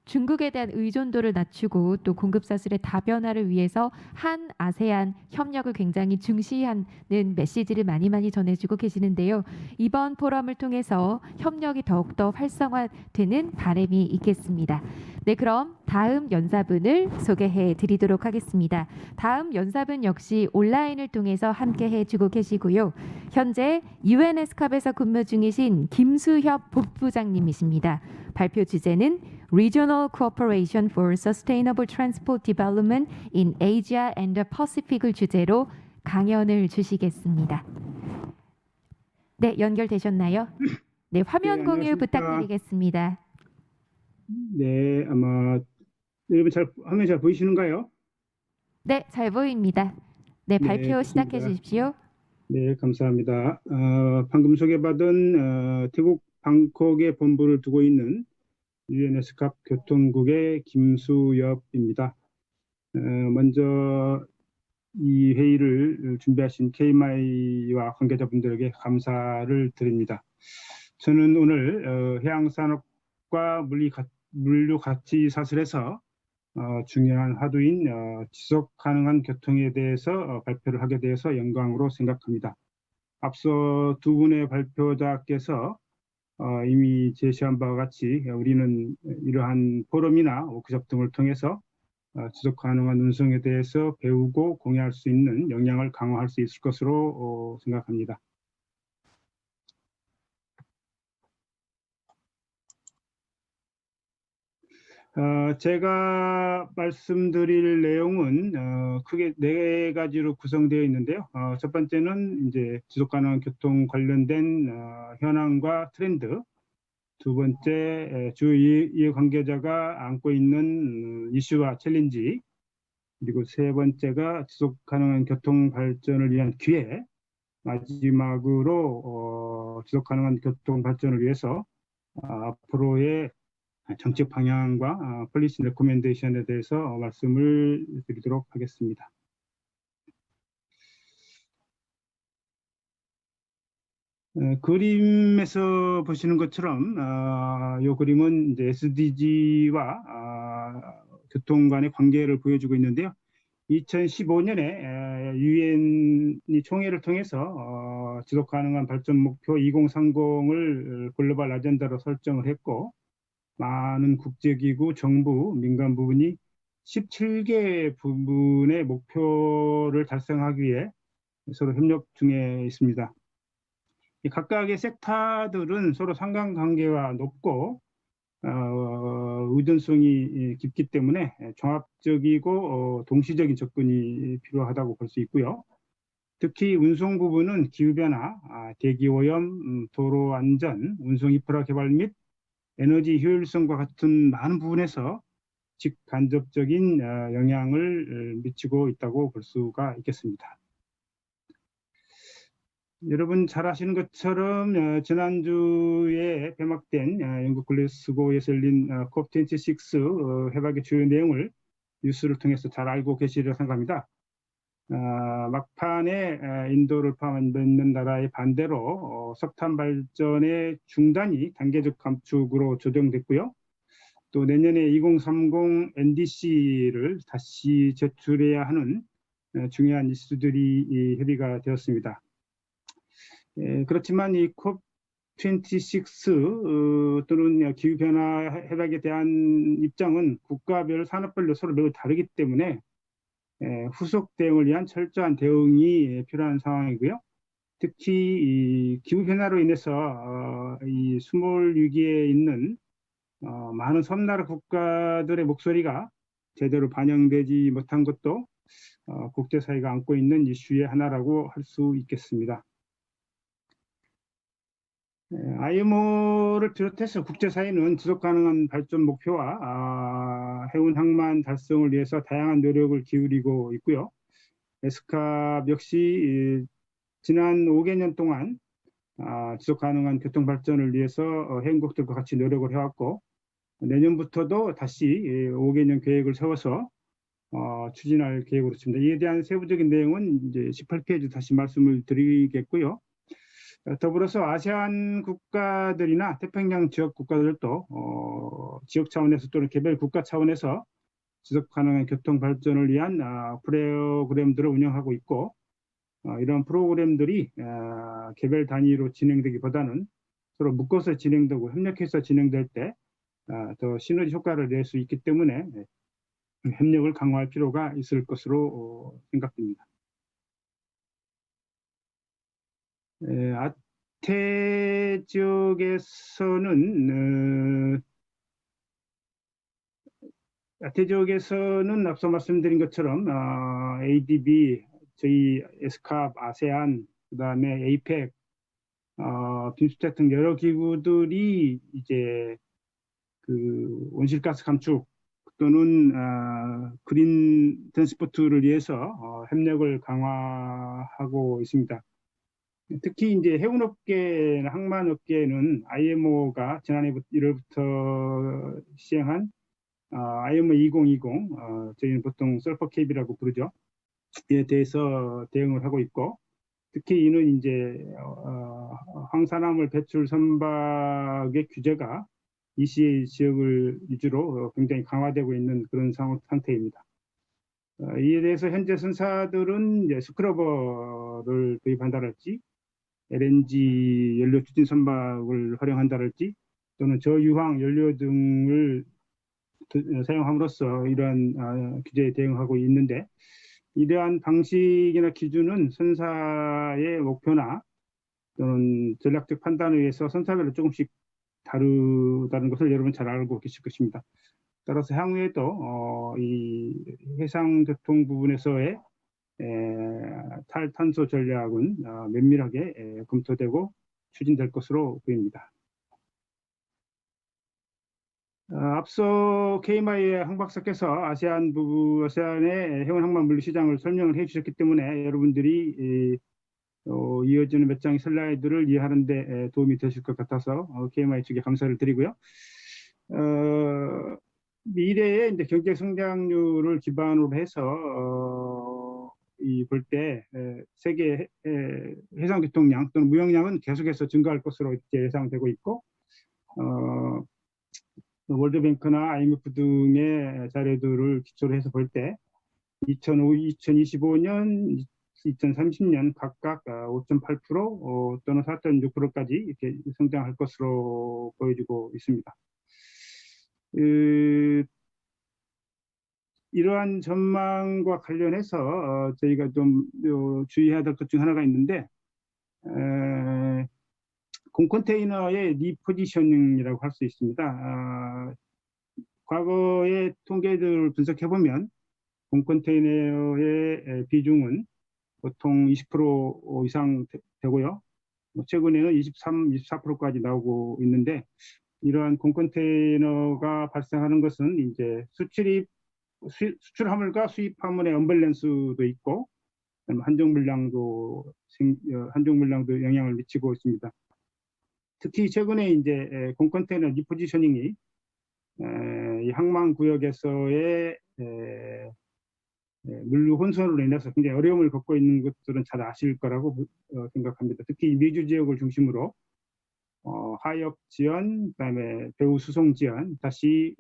중국에 대한 의존도를 낮추고 또 공급 사슬의 다변화를 위해서 한 아세안 협력을 굉장히 중시하는 메시지를 많이 전해주고 계시는데요. 이번 포럼을 통해서 협력이 더욱더 활성화되는 바람이 있겠습니다. 네, 그럼 다음 연사분을 소개해 드리도록 하겠습니다. 다음 연사분 역시 온라인을 통해서 함께 해주고 계시고요. 현재 UNSCAP에서 근무 중이신 김수협 본부장님이십니다. 발표 주제는 Regional Cooperation for Sustainable Transport Development in Asia and the Pacific을 주제로 강연을 주시겠습니다. 네, 연결되셨나요? 네, 화면 네, 공유 안녕하십니까. 부탁드리겠습니다. 네, 아마 여러분 화면 잘 보이시는가요? 네, 잘 보입니다. 네, 네, 발표 시작해 좋습니다. 주십시오. 네, 감사합니다. 방금 소개받은 태국 방콕에 본부를 두고 있는 UNSCAP 교통국의 김수엽입니다. 먼저 이 회의를 준비하신 KMI와 관계자분들에게 감사를 드립니다. 저는 오늘 해양산업과 물류 가치 사슬에서 중요한 화두인 지속 가능한 교통에 대해서 발표를 하게 되어서 영광으로 생각합니다. 앞서 두 분의 발표자께서 이미 제시한 바와 같이 우리는 이러한 포럼이나 워크숍 등을 통해서 지속 가능한 운송에 대해서 배우고 공유할 수 있는 역량을 강화할 수 있을 것으로 생각합니다. 제가 말씀드릴 내용은 크게 네 가지로 구성되어 있는데요. 첫 번째는 이제 지속 가능한 교통 관련된 현황과 트렌드. 두 번째, 주 이해관계자가 안고 있는 이슈와 챌린지. 그리고 세 번째가 지속 가능한 교통 발전을 위한 기회. 마지막으로 지속 가능한 교통 발전을 위해서 앞으로의 정책 방향과 폴리시 레코멘데이션에 대해서 말씀을 드리도록 하겠습니다. 그림에서 보시는 것처럼 이 그림은 이제 SDG와 교통 간의 관계를 보여주고 있는데요. 2015년에 유엔이 총회를 통해서 지속 가능한 발전 목표 2030을 글로벌 아젠다로 설정을 했고, 많은 국제기구, 정부, 민간 부분이 17개 부분의 목표를 달성하기 위해 서로 협력 중에 있습니다. 이 각각의 섹터들은 서로 상관관계가 높고 의존성이 깊기 때문에 종합적이고 동시적인 접근이 필요하다고 볼 수 있고요. 특히 운송 부분은 기후변화, 대기오염, 도로 안전, 운송 인프라 개발 및 에너지 효율성과 같은 많은 부분에서 직간접적인 영향을 미치고 있다고 볼 수가 있겠습니다. 여러분 잘 아시는 것처럼 지난주에 폐막된 영국 글래스고에서 열린 COP26 회박의 주요 내용을 뉴스를 통해서 잘 알고 계시리라 생각합니다. 막판에 인도를 포함한 몇몇 나라의 반대로 석탄 발전의 중단이 단계적 감축으로 조정됐고요. 또 내년에 2030 NDC를 다시 제출해야 하는 중요한 이슈들이 협의가 되었습니다. 그렇지만 이 COP26 또는 기후변화 협약에 대한 입장은 국가별 산업별로 서로 매우 다르기 때문에 후속 대응을 위한 철저한 대응이 필요한 상황이고요. 특히 이 기후변화로 인해서 이 스몰 위기에 있는 많은 섬나라 국가들의 목소리가 제대로 반영되지 못한 것도 국제사회가 안고 있는 이슈의 하나라고 할 수 있겠습니다. IMO를 비롯해서 국제사회는 지속가능한 발전 목표와 해운 항만 달성을 위해서 다양한 노력을 기울이고 있고요. 에스캅 역시 지난 5개년 동안 지속가능한 교통 발전을 위해서 회원국들과 같이 노력을 해왔고, 내년부터도 다시 5개년 계획을 세워서 추진할 계획으로 있습니다. 이에 대한 세부적인 내용은 이제 18페이지 다시 말씀을 드리겠고요. 더불어서 아세안 국가들이나 태평양 지역 국가들도 지역 차원에서 또는 개별 국가 차원에서 지속 가능한 교통 발전을 위한 프로그램들을 운영하고 있고, 이런 프로그램들이 개별 단위로 진행되기보다는 서로 묶어서 진행되고 협력해서 진행될 때 더 시너지 효과를 낼 수 있기 때문에 협력을 강화할 필요가 있을 것으로 생각됩니다. 아태 지역에서는 앞서 말씀드린 것처럼 ADB, 저희 에스캅, 아세안, 그다음에 에이펙, 빔스텍 등 여러 기구들이 이제 그 온실가스 감축 또는 그린 트랜스포트를 위해서 협력을 강화하고 있습니다. 특히 이제 해운업계나 항만업계는 IMO가 지난해 1월부터 시행한 IMO 2020, 저희는 보통 설퍼 캡이라고 부르죠. 이에 대해서 대응을 하고 있고, 특히 이는 이제 황산화물 배출 선박의 규제가 ECA 지역을 위주로 굉장히 강화되고 있는 그런 상태입니다. 이에 대해서 현재 선사들은 이제 스크러버를 도입한다랄지, LNG 연료 추진 선박을 활용한다랄지, 또는 저유황 연료 등을 사용함으로써 이러한 규제에 대응하고 있는데, 이러한 방식이나 기준은 선사의 목표나 또는 전략적 판단에 의해서 선사별로 조금씩 다르다는 것을 여러분 잘 알고 계실 것입니다. 따라서 향후에도 이 해상교통 부분에서의 탈탄소 전략은 면밀하게 검토되고 추진될 것으로 보입니다. 앞서 KMI의 황 박사께서 아세안의 해운 항만 물류 시장을 설명을 해주셨기 때문에 여러분들이 이어지는 몇 장의 슬라이드를 이해하는 데 도움이 되실 것 같아서 KMI 측에 감사를 드리고요. 미래의 이제 경제 성장률을 기반으로 해서 볼 때 세계 해상 교통량 또는 무역량은 계속해서 증가할 것으로 이제 예상되고 있고, 월드뱅크나 IMF 등의 자료들을 기초로 해서 볼 때 2025년, 2030년 각각 5.8% 또는 4.6%까지 이렇게 성장할 것으로 보여지고 있습니다. 이러한 전망과 관련해서 저희가 좀 주의해야 될 것 중 하나가 있는데, 공컨테이너의 리포지셔닝이라고 할 수 있습니다. 과거의 통계들을 분석해 보면 공컨테이너의 비중은 보통 20% 이상 되고요. 최근에는 23, 24%까지 나오고 있는데, 이러한 공컨테이너가 발생하는 것은 이제 수출 화물과 수입 화물의 언밸런스도 있고, 한정 물량도 영향을 미치고 있습니다. 특히 최근에 이제 공컨테이너 리포지셔닝이 이 항만 구역에서의 물류 혼선으로 인해서 굉장히 어려움을 겪고 있는 것들은 잘 아실 거라고 생각합니다. 특히 미주 지역을 중심으로 하역 지연, 그다음에 배후 수송 지연, 다시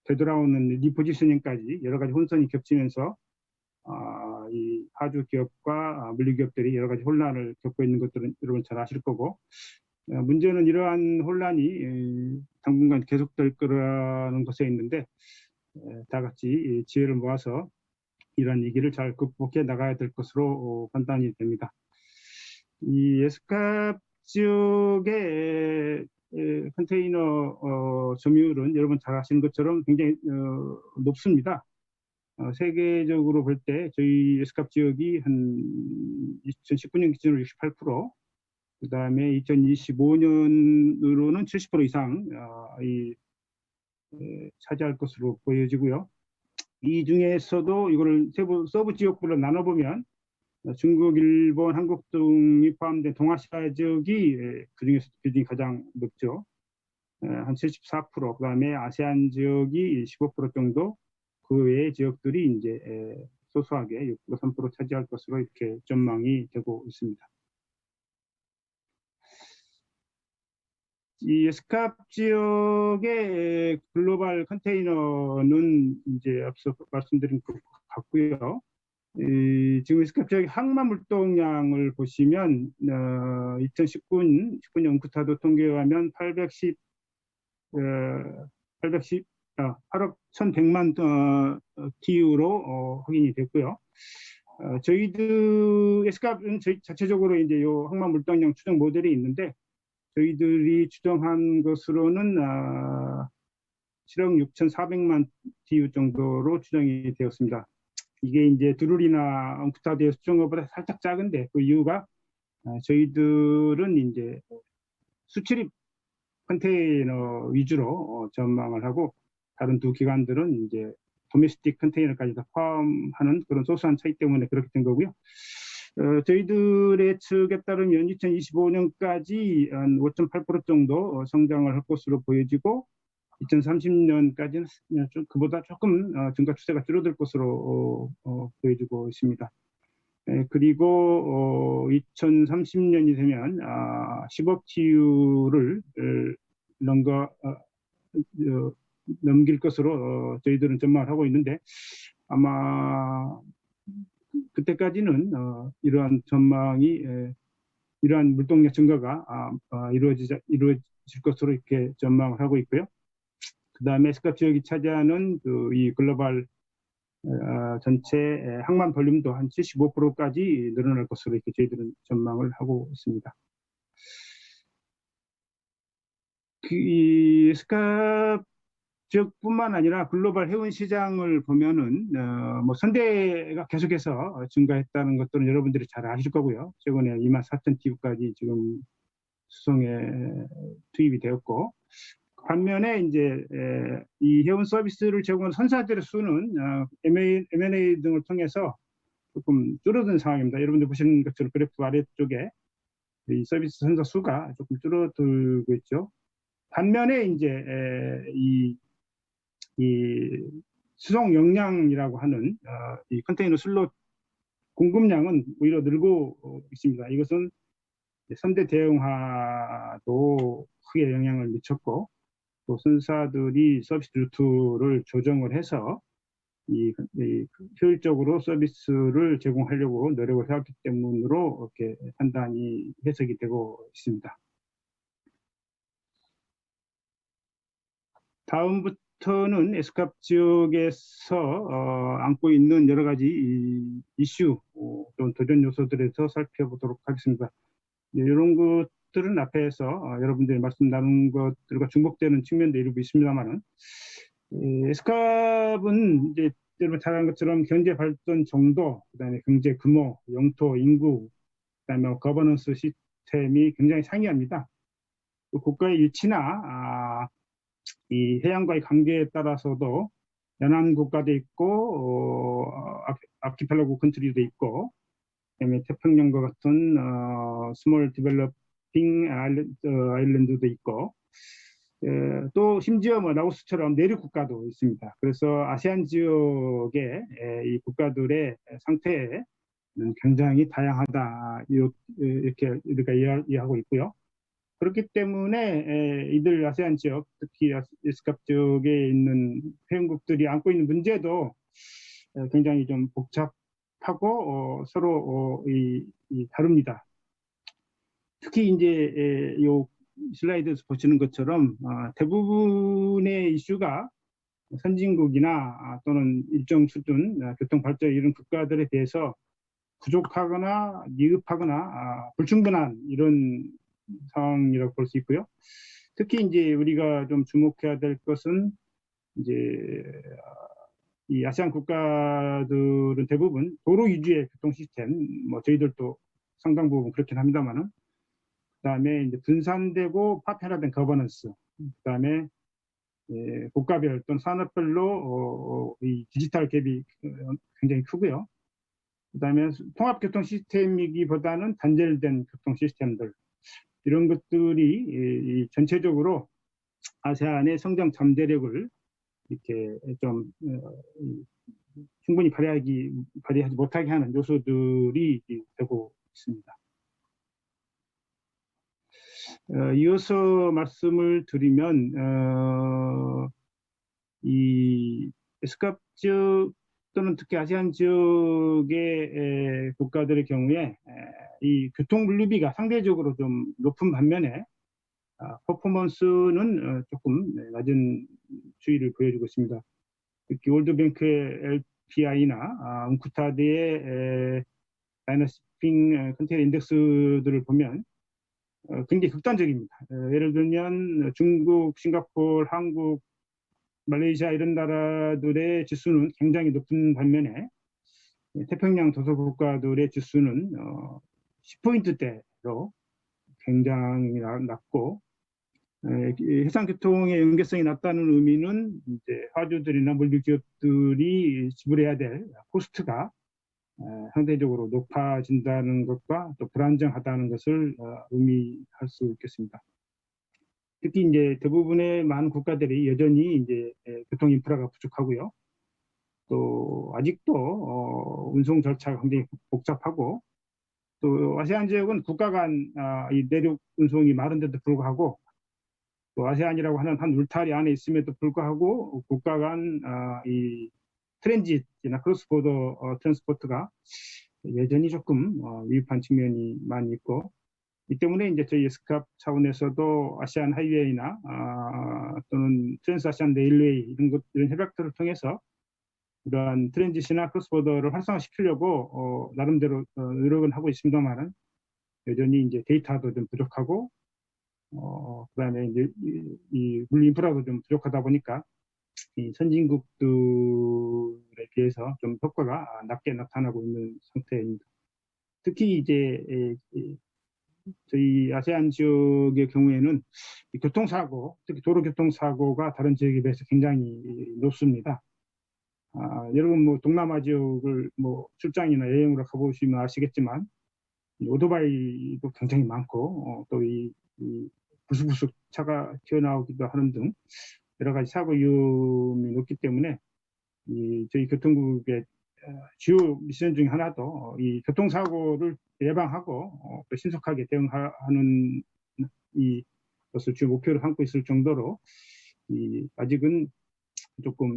되돌아오는 리포지셔닝까지 여러 가지 혼선이 겹치면서 이 하주 기업과 물류 기업들이 여러 가지 혼란을 겪고 있는 것들은 여러분 잘 아실 거고, 문제는 이러한 혼란이 당분간 계속될 거라는 것에 있는데, 다 같이 지혜를 모아서 이러한 위기를 잘 극복해 나가야 될 것으로 판단이 됩니다. 이 에스캅 지역의 컨테이너 점유율은 여러분 잘 아시는 것처럼 굉장히 높습니다. 세계적으로 볼 때 저희 에스캅 지역이 한 2019년 기준으로 68%, 그 다음에 2025년으로는 70% 이상 차지할 것으로 보여지고요. 이 중에서도 이거를 세부 서브 지역별로 나눠보면 중국, 일본, 한국 등이 포함된 동아시아 지역이 그 중에서 비중이 가장 높죠. 한 74%, 그다음에 아세안 지역이 15% 정도, 그 외의 지역들이 이제 소소하게 6%, 3% 차지할 것으로 이렇게 전망이 되고 있습니다. 이 에스캅 지역의 글로벌 컨테이너는 이제 앞서 말씀드린 것 같고요. 지금 에스캅 지역의 항만 물동량을 보시면 2019년 은쿠타도 통계에 하면 8억 1,100만 TU로 확인이 됐고요. 저희들 에스캅은 자체적으로 이제 요 항만 물동량 추정 모델이 있는데, 저희들이 추정한 것으로는 7억 6,400만 TU 정도로 추정이 되었습니다. 이게 이제 드룰이나 엉쿠타드의 추정 것보다 살짝 작은데, 그 이유가 저희들은 이제 수출입 컨테이너 위주로 전망을 하고, 다른 두 기관들은 이제 도메스틱 컨테이너까지 다 포함하는 그런 소소한 차이 때문에 그렇게 된 거고요. 저희들의 예측에 따르면 2025년까지 한 5.8% 정도 성장을 할 것으로 보여지고, 2030년까지는 그보다 조금 증가 추세가 줄어들 것으로 보여지고 있습니다. 그리고 2030년이 되면 10억 TU를 넘길 것으로 저희들은 전망을 하고 있는데, 아마 그때까지는 이러한 전망이 이러한 물동량 증가가 이루어질 것으로 이렇게 전망을 하고 있고요. 그 다음에 에스캅 지역이 차지하는 이 글로벌 전체 항만 볼륨도 한 75%까지 늘어날 것으로 이렇게 저희들은 전망을 하고 있습니다. 이 에스캅 지역뿐만 아니라 글로벌 해운 시장을 보면은 뭐 선대가 계속해서 증가했다는 것들은 여러분들이 잘 아실 거고요. 최근에 24,000 TU까지 지금 수송에 투입이 되었고, 반면에 이제 이 해운 서비스를 제공하는 선사들의 수는 M&A 등을 통해서 조금 줄어든 상황입니다. 여러분들 보시는 것처럼 그래프 아래쪽에 이 서비스 선사 수가 조금 줄어들고 있죠. 반면에 이제 이 수송 역량이라고 하는 이 컨테이너 슬롯 공급량은 오히려 늘고 있습니다. 이것은 선대 대응화도 크게 영향을 미쳤고, 또 선사들이 서비스 루트를 조정을 해서 이 효율적으로 서비스를 제공하려고 노력을 해왔기 때문으로 이렇게 판단이 해석이 되고 있습니다. 다음부터는 에스캅 지역에서 안고 있는 여러 가지 이슈 또는 도전 요소들에 대해서 살펴보도록 하겠습니다. 이런 것들은 앞에서 여러분들이 말씀 나눈 것들과 중복되는 측면도 일부 있습니다만은 에스캅은 이제 여러분 잘 아는 것처럼 경제 발전 정도, 그다음에 경제 규모, 영토, 인구, 그다음에 거버넌스 시스템이 굉장히 상이합니다. 국가의 위치나 이 해양과의 관계에 따라서도 연안 국가도 있고 아키펠라고 컨트리도 있고, 그다음에 태평양과 같은 스몰 디벨로핑 아일랜드도 있고, 또 심지어 뭐 라오스처럼 내륙 국가도 있습니다. 그래서 아세안 지역의 이 국가들의 상태는 굉장히 다양하다, 이렇게 우리가 이해하고 있고요. 그렇기 때문에 이들 아세안 지역, 특히 에스캅 지역에 있는 회원국들이 안고 있는 문제도 굉장히 좀 복잡하고 서로 다릅니다. 특히 이제 요 슬라이드에서 보시는 것처럼 대부분의 이슈가 선진국이나 또는 일정 수준 교통 발전에 이른 국가들에 대해서 부족하거나 미흡하거나 불충분한 이런 상황이라고 볼 수 있고요. 특히 이제 우리가 좀 주목해야 될 것은 이제 이 아세안 국가들은 대부분 도로 위주의 교통 시스템, 뭐 저희들도 상당 부분 그렇긴 합니다만은, 그다음에 이제 분산되고 파편화된 거버넌스, 그다음에 국가별 또는 산업별로 이 디지털 갭이 굉장히 크고요. 그다음에 통합교통 시스템이기보다는 단절된 교통 시스템들, 이런 것들이 전체적으로 아세안의 성장 잠재력을 이렇게 좀 충분히 발휘하지 못하게 하는 요소들이 되고 있습니다. 이어서 말씀을 드리면 이 에스캅 지역 또는 특히 아세안 지역의 국가들의 경우에 이 교통 물류비가 상대적으로 좀 높은 반면에 퍼포먼스는 조금 낮은 추이를 보여주고 있습니다. 특히 월드뱅크의 LPI나 웅쿠타드의 다이너스핑 컨테이너 인덱스들을 보면 굉장히 극단적입니다. 예를 들면 중국, 싱가포르, 한국, 말레이시아 이런 나라들의 지수는 굉장히 높은 반면에 태평양 도서 국가들의 지수는 10포인트대로 굉장히 낮고, 해상교통의 연계성이 낮다는 의미는 이제 화주들이나 물류 기업들이 지불해야 될 코스트가 상대적으로 높아진다는 것과 또 불안정하다는 것을 의미할 수 있겠습니다. 특히 이제 대부분의 많은 국가들이 여전히 이제 교통 인프라가 부족하고요. 또 아직도 운송 절차가 굉장히 복잡하고, 또 아세안 지역은 국가 간 이 내륙 운송이 많은데도 불구하고, 또 아세안이라고 하는 한 울타리 안에 있음에도 불구하고 국가 간 이 트랜짓이나 크로스보더 트랜스포트가 여전히 조금 미흡한 측면이 많이 있고, 이 때문에 이제 저희 에스캅 차원에서도 아시안 하이웨이나 또는 트랜스 아시안 레일웨이 이런 협약들을 통해서 이러한 트랜짓이나 크로스보더를 활성화시키려고 나름대로 노력은 하고 있습니다만은, 여전히 이제 데이터도 좀 부족하고, 그다음에 이제 이 물류 인프라도 좀 부족하다 보니까 이 선진국들에 비해서 좀 효과가 낮게 나타나고 있는 상태입니다. 특히 이제 저희 아세안 지역의 경우에는 교통사고, 특히 도로교통사고가 다른 지역에 비해서 굉장히 높습니다. 여러분 뭐 동남아 지역을 뭐 출장이나 여행으로 가보시면 아시겠지만, 오토바이도 굉장히 많고, 또 이 부수부수 차가 튀어나오기도 하는 등 여러 가지 사고 위험이 높기 때문에 저희 교통국의 주요 미션 중에 하나도 이 교통사고를 예방하고 또 신속하게 대응하는 것을 주요 목표로 삼고 있을 정도로 아직은 조금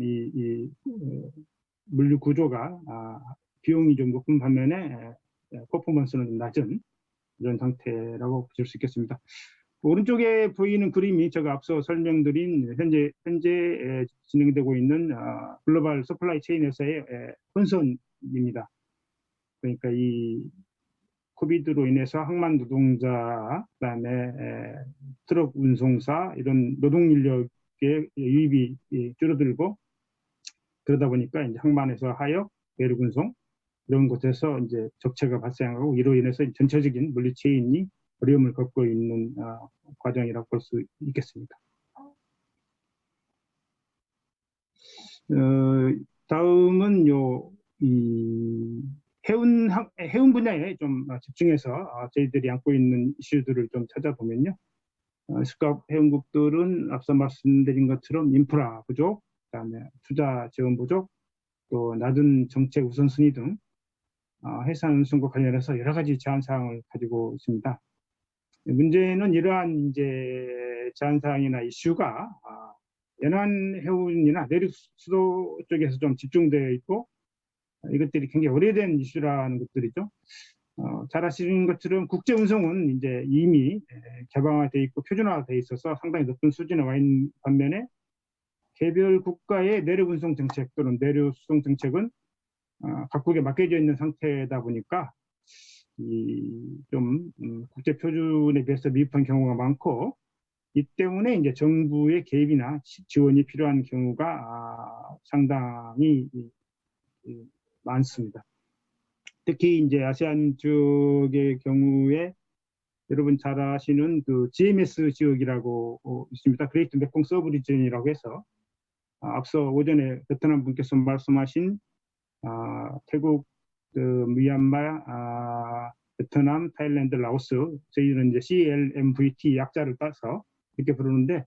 물류 구조가 비용이 좀 높은 반면에 퍼포먼스는 좀 낮은 이런 상태라고 볼 수 있겠습니다. 오른쪽에 보이는 그림이 제가 앞서 설명드린 현재 진행되고 있는 글로벌 서플라이 체인에서의 혼선입니다. 그러니까 이 코비드로 인해서 항만 노동자, 그다음에 트럭 운송사 이런 노동 인력의 유입이 줄어들고 그러다 보니까 이제 항만에서 하역, 대륙 운송 이런 곳에서 이제 적체가 발생하고 이로 인해서 전체적인 물류 체인이 어려움을 겪고 있는 과정이라고 볼 수 있겠습니다. 다음은 해운 분야에 좀 집중해서 저희들이 안고 있는 이슈들을 좀 찾아보면요. 수갑 해운국들은 앞서 말씀드린 것처럼 인프라 부족, 그다음에 투자 지원 부족, 또 낮은 정책 우선순위 등 해상 운송과 관련해서 여러 가지 제한 사항을 가지고 있습니다. 문제는 이러한 이제 제한 사항이나 이슈가 연안 해운이나 내륙 수도 쪽에서 좀 집중되어 있고 이것들이 굉장히 오래된 이슈라는 것들이죠. 잘 아시는 것처럼 국제 운송은 이제 이미 개방화되어 있고 표준화되어 있어서 상당히 높은 수준에 와 있는 반면에 개별 국가의 내륙 운송 정책 또는 내륙 수송 정책은 각국에 맡겨져 있는 상태다 보니까 좀 국제 표준에 비해서 미흡한 경우가 많고 이 때문에 이제 정부의 개입이나 지원이 필요한 경우가 상당히 많습니다. 특히 이제 아세안 지역의 경우에 여러분 잘 아시는 그 GMS 지역이라고 있습니다. 그레이트 메콩 서브 리전이라고 해서 앞서 오전에 베트남 분께서 말씀하신 태국, 미얀마, 베트남, 타일랜드, 라오스 저희는 이제 CLMVT 약자를 따서 이렇게 부르는데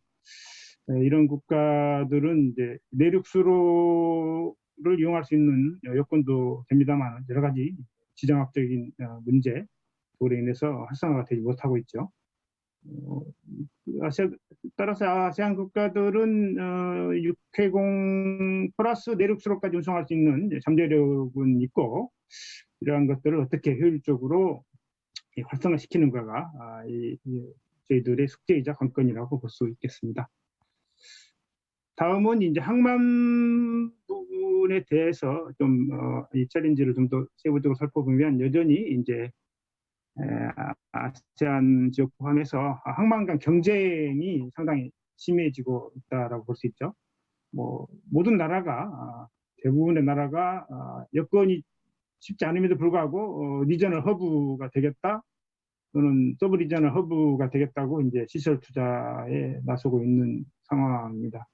이런 국가들은 이제 내륙 수로를 이용할 수 있는 여건도 됩니다만 여러 가지 지정학적인 문제 로 인해서 활성화가 되지 못하고 있죠. 따라서 아세안 국가들은 육해공 플러스 내륙 수로까지 운송할 수 있는 잠재력은 있고 이러한 것들을 어떻게 효율적으로 활성화시키는가가 저희들의 숙제이자 관건이라고 볼 수 있겠습니다. 다음은 이제 항만 부분에 대해서 좀 이 챌린지를 좀 더 세부적으로 살펴보면 여전히 이제 아세안 지역 포함해서 항만 간 경쟁이 상당히 심해지고 있다라고 볼 수 있죠. 모든 나라가 대부분의 나라가 여건이 쉽지 않음에도 불구하고 리저널 허브가 되겠다 또는 서브 리저널 허브가 되겠다고 이제 시설 투자에 나서고 있는 상황입니다.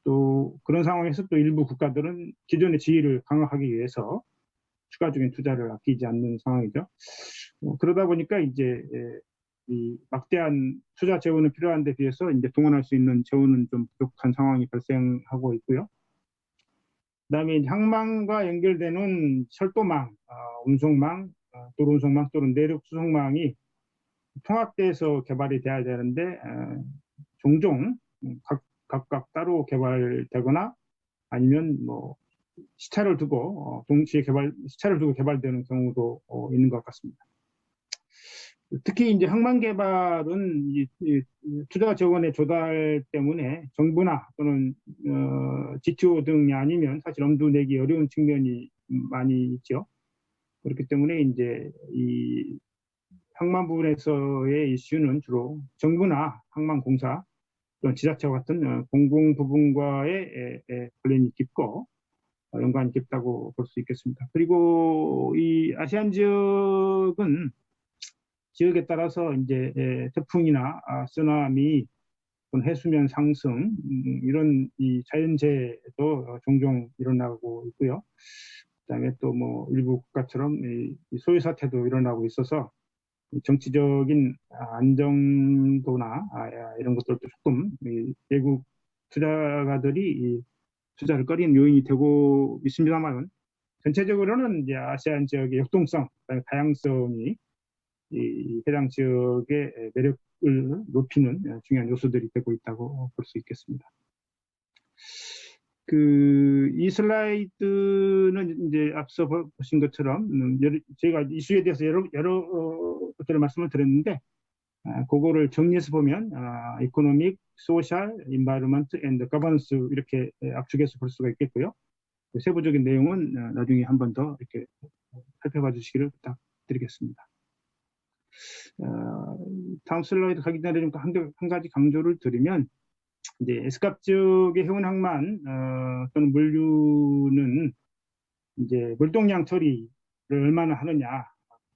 또 그런 상황에서 또 일부 국가들은 기존의 지위를 강화하기 위해서 추가적인 투자를 아끼지 않는 상황이죠. 그러다 보니까 이제 이 막대한 투자 재원은 필요한 데 비해서 이제 동원할 수 있는 재원은 좀 부족한 상황이 발생하고 있고요. 그다음에 항만과 연결되는 철도망, 운송망, 도로 운송망 또는 내륙 수송망이 통합돼서 개발이 돼야 되는데 종종 각각 따로 개발되거나 아니면 시차를 두고 동시에 시차를 두고 개발되는 경우도 있는 것 같습니다. 특히 이제 항만 개발은 이 투자 재원의 조달 때문에 정부나 또는 GTO 등이 아니면 사실 엄두 내기 어려운 측면이 많이 있죠. 그렇기 때문에 이제 이 항만 부분에서의 이슈는 주로 정부나 항만공사 또는 지자체와 같은 공공 부분과의 관련이 깊고 연관이 깊다고 볼 수 있겠습니다. 그리고 이 아세안 지역은 지역에 따라서 이제 태풍이나 쓰나미 또는 해수면 상승 이런 이 자연재해도 종종 일어나고 있고요. 그다음에 또 일부 국가처럼 이 소유 사태도 일어나고 있어서 정치적인 안정도나 이런 것들도 조금 외국 투자가들이 투자를 꺼리는 요인이 되고 있습니다만 전체적으로는 이제 아세안 지역의 역동성, 다양성이 이 해당 지역의 매력을 높이는 중요한 요소들이 되고 있다고 볼 수 있겠습니다. 이 슬라이드는 이제 앞서 보신 것처럼 저희가 이슈에 대해서 여러 것들을 말씀을 드렸는데, 그거를 정리해서 보면 이코노믹, 소셜, 인바이러먼트 앤드 거버넌스 이렇게 압축해서 볼 수가 있겠고요. 세부적인 내용은 나중에 한 번 더 이렇게 살펴봐 주시기를 부탁드리겠습니다. 다음 슬라이드 가기 전에 좀 한 가지 강조를 드리면, 이제 S갑 지역의 해운 항만 또는 물류는 이제 물동량 처리를 얼마나 하느냐,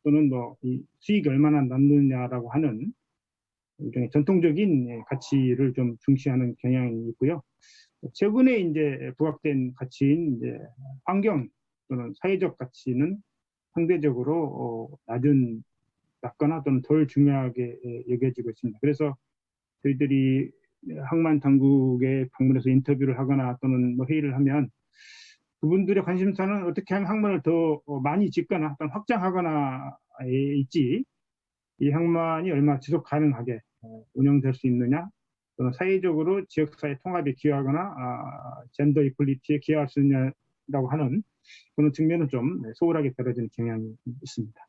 또는 뭐 이 수익이 얼마나 남느냐라고 하는 일종의 전통적인 가치를 좀 중시하는 경향이 있고요. 최근에 이제 부각된 가치인 이제 환경 또는 사회적 가치는 상대적으로 낮거나 또는 덜 중요하게 여겨지고 있습니다. 그래서 저희들이 항만 당국에 방문해서 인터뷰를 하거나 또는 뭐 회의를 하면, 그분들의 관심사는 어떻게 하면 항만을 더 많이 짓거나 또는 확장하거나에 있지, 이 항만이 얼마나 지속 가능하게 운영될 수 있느냐, 또는 사회적으로 지역사회 통합에 기여하거나 젠더 이퀄리티에 기여할 수 있느냐라고 하는 그런 측면은 좀 소홀하게 떨어지는 경향이 있습니다.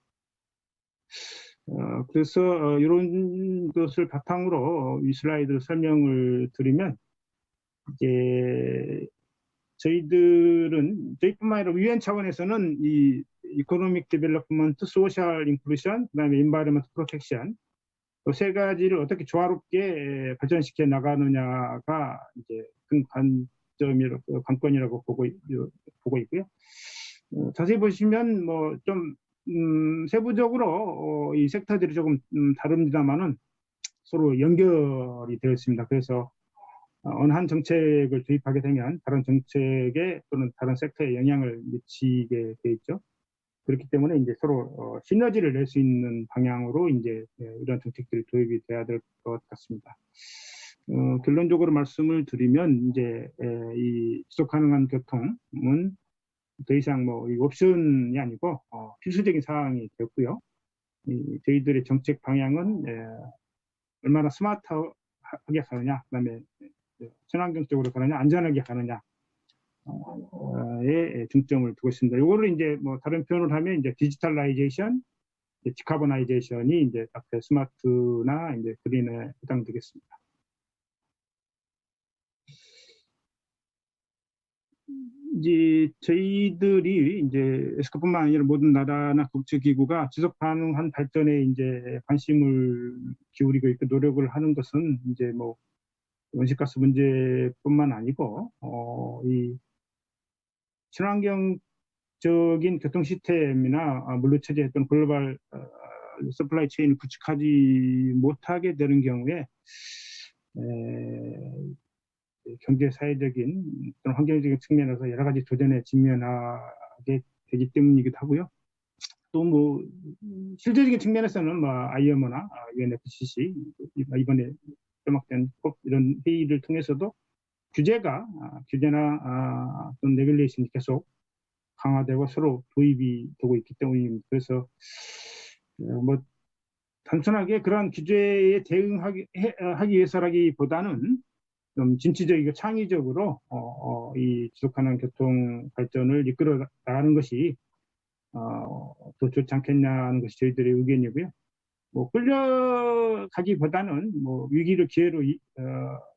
그래서 이런 것을 바탕으로 이 슬라이드 설명을 드리면, 이제 저희뿐만 아니라 유엔 차원에서는 이 이코노믹 디벨롭먼트, 소셜 인클루전, 그다음에 인바이러먼트 프로텍션, 세 가지를 어떻게 조화롭게 발전시켜 나가느냐가 이제 큰 관건이라고 보고 있고요. 자세히 보시면 뭐 좀 세부적으로 이 섹터들이 조금 다릅니다만은 서로 연결이 되어 있습니다. 그래서 어느 한 정책을 도입하게 되면 다른 정책에 또는 다른 섹터에 영향을 미치게 돼 있죠. 그렇기 때문에 이제 서로 시너지를 낼 수 있는 방향으로 이제 이런 정책들이 도입이 돼야 될 것 같습니다. 결론적으로 말씀을 드리면, 이제 이 지속 가능한 교통은 더 이상 뭐 옵션이 아니고 필수적인 사항이 되었고요. 저희들의 정책 방향은 얼마나 스마트하게 가느냐, 그다음에 친환경적으로 가느냐, 안전하게 가느냐에 중점을 두고 있습니다. 이거를 이제 뭐 다른 표현을 하면 이제 디지털라이제이션, 디카보나이제이션이 이제 앞에 스마트나 이제 그린에 해당되겠습니다. 이제 저희들이 이제 에스카뿐만 아니라 모든 나라나 국제기구가 지속 가능한 발전에 이제 관심을 기울이고 있고 노력을 하는 것은 이제 뭐 온실가스 문제뿐만 아니고 이 친환경적인 교통 시스템이나 물류 체제 또는 글로벌 서플라이 체인을 구축하지 못하게 되는 경우에 경제 사회적인 또는 환경적인 측면에서 여러 가지 도전에 직면하게 되기 때문이기도 하고요. 또 뭐 실질적인 측면에서는 뭐 IMO나 UNFCC 이번에 개막된 꼭 이런 회의를 통해서도 규제나 또는 레귤레이션이 계속 강화되고 서로 도입이 되고 있기 때문입니다. 그래서 뭐 단순하게 그러한 규제에 대응하기 위해서라기보다는 좀 진취적이고 창의적으로 이 지속가능 교통 발전을 이끌어 나가는 것이 더 좋지 않겠냐는 것이 저희들의 의견이고요. 뭐 끌려가기보다는 뭐 위기를 기회로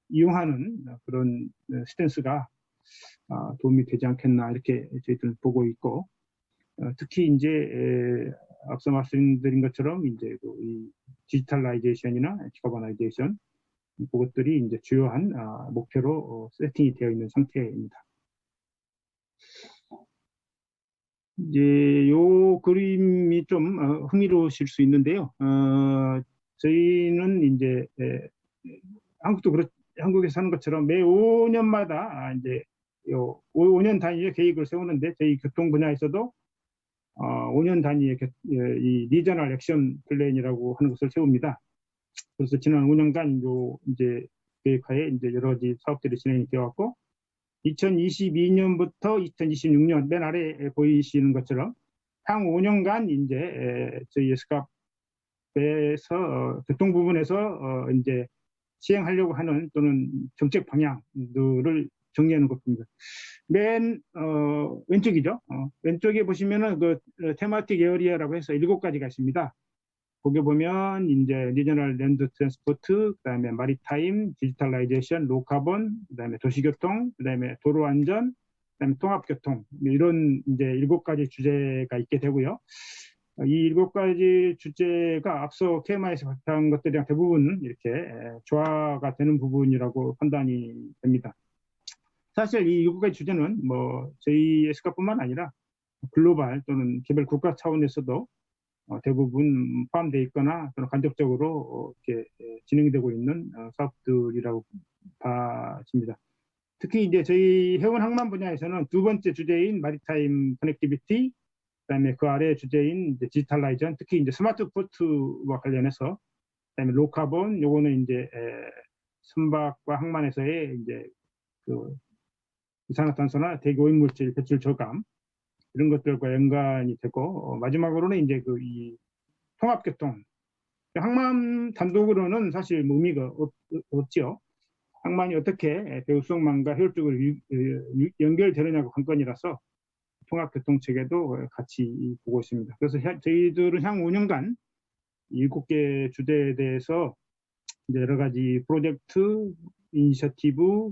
이용하는 그런 스탠스가 도움이 되지 않겠나 이렇게 저희들은 보고 있고, 특히 이제 앞서 말씀드린 것처럼 이제 이 디지털라이제이션이나 디카보나이제이션 그것들이 이제 주요한 목표로 세팅이 되어 있는 상태입니다. 이제 요 그림이 좀 흥미로우실 수 있는데요. 저희는 이제 한국에서 하는 것처럼 매 5년마다 이제 요 5년 단위의 계획을 세우는데, 저희 교통 분야에서도 5년 단위의 이 리저널 액션 플랜이라고 하는 것을 세웁니다. 그래서 지난 5년간 요 이제 계획하에 이제 여러 가지 사업들이 진행이 되어 왔고, 2022년부터 2026년 맨 아래에 보이시는 것처럼 향 5년간 이제 저희 에스캅에서 교통 부분에서 이제 시행하려고 하는 또는 정책 방향들을 정리하는 것입니다. 맨 왼쪽이죠. 왼쪽에 보시면은 그 테마틱 에어리어라고 해서 7가지가 있습니다. 거기 보면 이제 리저널 랜드 트랜스포트, 그다음에 마리타임, 디지털라이제이션, 로카본, 그다음에 도시교통, 그다음에 도로 안전, 그다음에 통합교통 이런 이제 7가지 주제가 있게 되고요. 이 7가지 주제가 앞서 KMI에서 발표한 것들이랑 대부분 이렇게 조화가 되는 부분이라고 판단이 됩니다. 사실 이 7가지 주제는 뭐 저희 에스카뿐만 아니라 글로벌 또는 개별 국가 차원에서도 대부분 포함되어 있거나 또는 간접적으로 이렇게 진행되고 있는 사업들이라고 봐집니다. 특히 이제 저희 해운 항만 분야에서는 2번째 주제인 마리타임 커넥티비티, 그다음에 그 아래 주제인 이제 디지털라이전, 특히 이제 스마트 포트와 관련해서, 그다음에 로카본, 요거는 이제 선박과 항만에서의 이제 그 이산화탄소나 대기 오염물질 배출 저감 이런 것들과 연관이 되고, 마지막으로는 이제 그 이 통합교통, 항만 단독으로는 사실 뭐 의미가 없지요. 항만이 어떻게 배후 수송망과 효율적으로 연결되느냐가 관건이라서 통합교통 체계도 같이 보고 있습니다. 그래서 저희들은 향후 5년간 7개 주제에 대해서 이제 여러 가지 프로젝트, 이니셔티브,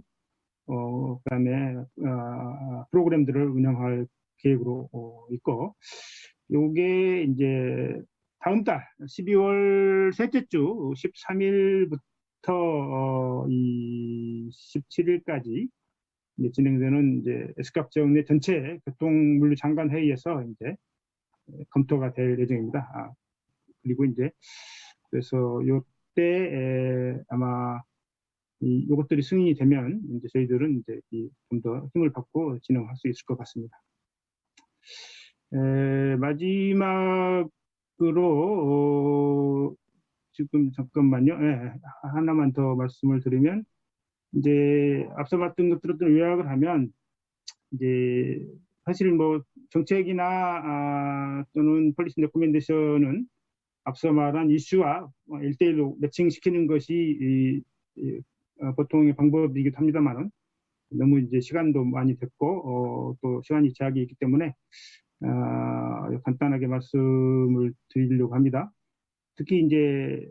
그다음에 프로그램들을 운영할 계획으로 있고, 요게 이제 다음 달 12월 셋째 주 13일부터 이 17일까지 진행되는 이제 에스캅 지역 내 전체 교통물류 장관 회의에서 이제 검토가 될 예정입니다. 그리고 이제 그래서 요때 아마 요것들이 승인이 되면 이제 저희들은 이제 좀 더 힘을 받고 진행할 수 있을 것 같습니다. 마지막으로 지금 잠깐만요. 하나만 더 말씀을 드리면, 이제 앞서 봤던 것들을 좀 요약을 하면, 이제 사실 뭐 정책이나 또는 폴리시 레코멘데이션은 앞서 말한 이슈와 1대1로 매칭시키는 것이 보통의 방법이기도 합니다만은, 너무 이제 시간도 많이 됐고 또 시간이 제약이 있기 때문에 간단하게 말씀을 드리려고 합니다. 특히 이제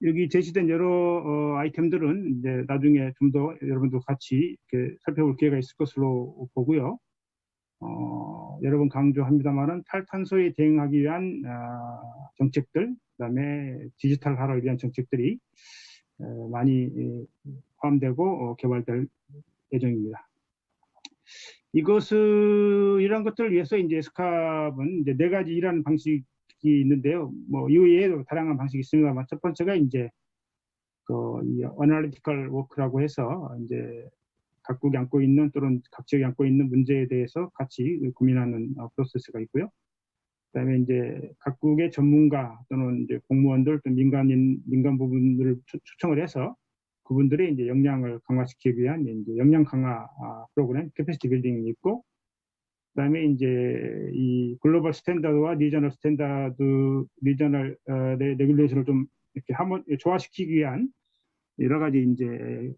여기 제시된 여러 아이템들은 이제 나중에 좀 더 여러분도 같이 이렇게 살펴볼 기회가 있을 것으로 보고요. 여러 번 강조합니다만은 탈탄소에 대응하기 위한 정책들, 그다음에 디지털화를 위한 정책들이 많이 포함되고 개발될 예정입니다. 이런 것들을 위해서 이제 에스캅은 이제 4가지 일하는 방식이 있는데요. 뭐 이외에도 다양한 방식이 있습니다만, 첫 번째가 이제 이 어널리티컬 워크라고 해서 이제 각국이 안고 있는 또는 각 지역이 안고 있는 문제에 대해서 같이 고민하는 프로세스가 있고요. 그다음에 이제 각국의 전문가 또는 이제 공무원들 또 민간 부분들을 초청을 해서 그분들의 이제 역량을 강화시키기 위한 이제 역량 강화 프로그램, 캐패시티 빌딩이 있고, 그다음에 이제 이 글로벌 스탠다드와 리저널 레귤레이션을 좀 이렇게 조화시키기 위한 여러 가지 이제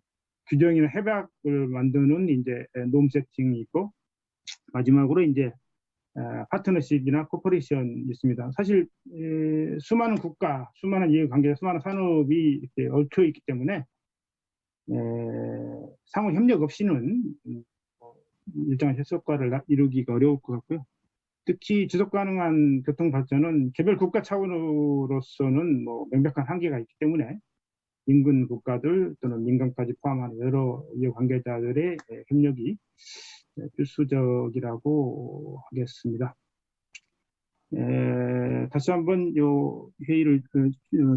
규정이나 협약을 만드는 이제 놈 세팅이 있고, 마지막으로 이제 파트너십이나 코퍼레이션이 있습니다. 사실 수많은 국가, 수많은 이해관계, 수많은 산업이 이렇게 얽혀 있기 때문에 상호 협력 없이는 일정한 효과를 이루기가 어려울 것 같고요. 특히 지속 가능한 교통 발전은 개별 국가 차원으로서는 뭐 명백한 한계가 있기 때문에 인근 국가들 또는 민간까지 포함하는 여러 이해관계자들의 협력이 필수적이라고 하겠습니다. 다시 한번 요 회의를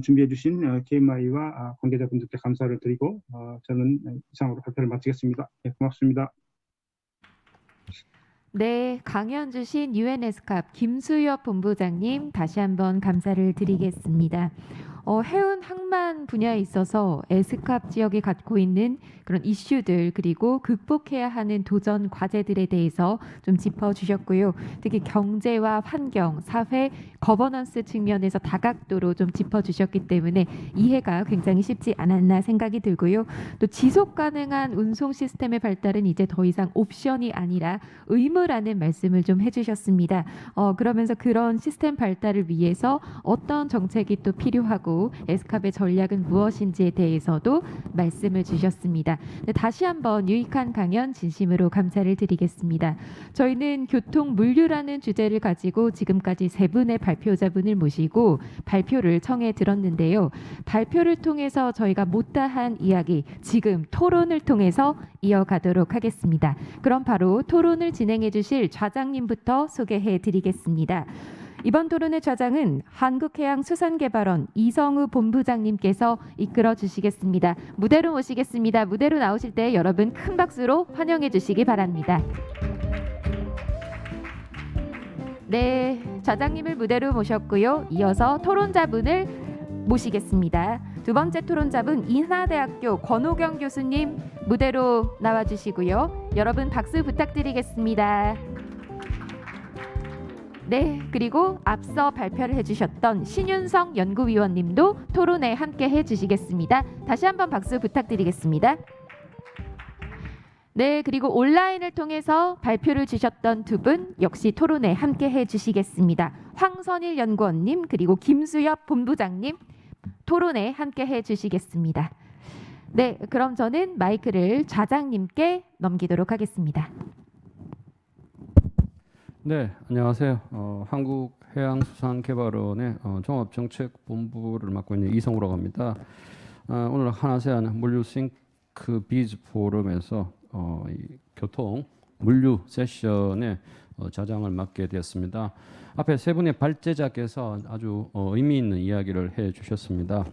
준비해 주신 KMI와 관계자분들께 감사를 드리고 저는 이상으로 발표를 마치겠습니다. 고맙습니다. 네, 강연 주신 UN 에스캅 김수엽 본부장님 다시 한번 감사를 드리겠습니다. 해운 항만 분야에 있어서 에스캅 지역이 갖고 있는 그런 이슈들 그리고 극복해야 하는 도전 과제들에 대해서 좀 짚어주셨고요. 특히 경제와 환경, 사회, 거버넌스 측면에서 다각도로 좀 짚어주셨기 때문에 이해가 굉장히 쉽지 않았나 생각이 들고요. 또 지속 가능한 운송 시스템의 발달은 이제 더 이상 옵션이 아니라 의무라는 말씀을 좀 해주셨습니다. 그러면서 그런 시스템 발달을 위해서 어떤 정책이 또 필요하고 에스캅의 전략은 무엇인지에 대해서도 말씀을 주셨습니다. 네, 다시 한번 유익한 강연 진심으로 감사를 드리겠습니다. 저희는 교통 물류라는 주제를 가지고 지금까지 세 분의 발표자분을 모시고 발표를 청해 들었는데요. 발표를 통해서 저희가 못다한 이야기 지금 토론을 통해서 이어가도록 하겠습니다. 그럼 바로 토론을 진행해 주실 좌장님부터 소개해 드리겠습니다. 이번 토론의 좌장은 한국해양수산개발원 이성우 본부장님께서 이끌어 주시겠습니다. 무대로 모시겠습니다. 무대로 나오실 때 여러분 큰 박수로 환영해 주시기 바랍니다. 네, 좌장님을 무대로 모셨고요. 이어서 토론자분을 모시겠습니다. 두 번째 토론자분 인하대학교 권호경 교수님 무대로 나와주시고요. 여러분 박수 부탁드리겠습니다. 네, 그리고 앞서 발표를 해주셨던 신윤성 연구위원님도 토론에 함께 해주시겠습니다. 다시 한번 박수 부탁드리겠습니다. 네, 그리고 온라인을 통해서 발표를 주셨던 두 분 역시 토론에 함께 해주시겠습니다. 황선일 연구원님 그리고 김수엽 본부장님 토론에 함께 해주시겠습니다. 네, 그럼 저는 마이크를 좌장님께 넘기도록 하겠습니다. 네, 안녕하세요. 한국해양수산개발원의 종합정책본부를 맡고 있는 이성우라고 합니다. 오늘 한아세안 물류 싱크 비즈 포럼에서 이 교통 물류 세션의 좌장을 맡게 되었습니다. 앞에 세 분의 발제자께서 아주 의미 있는 이야기를 해주셨습니다.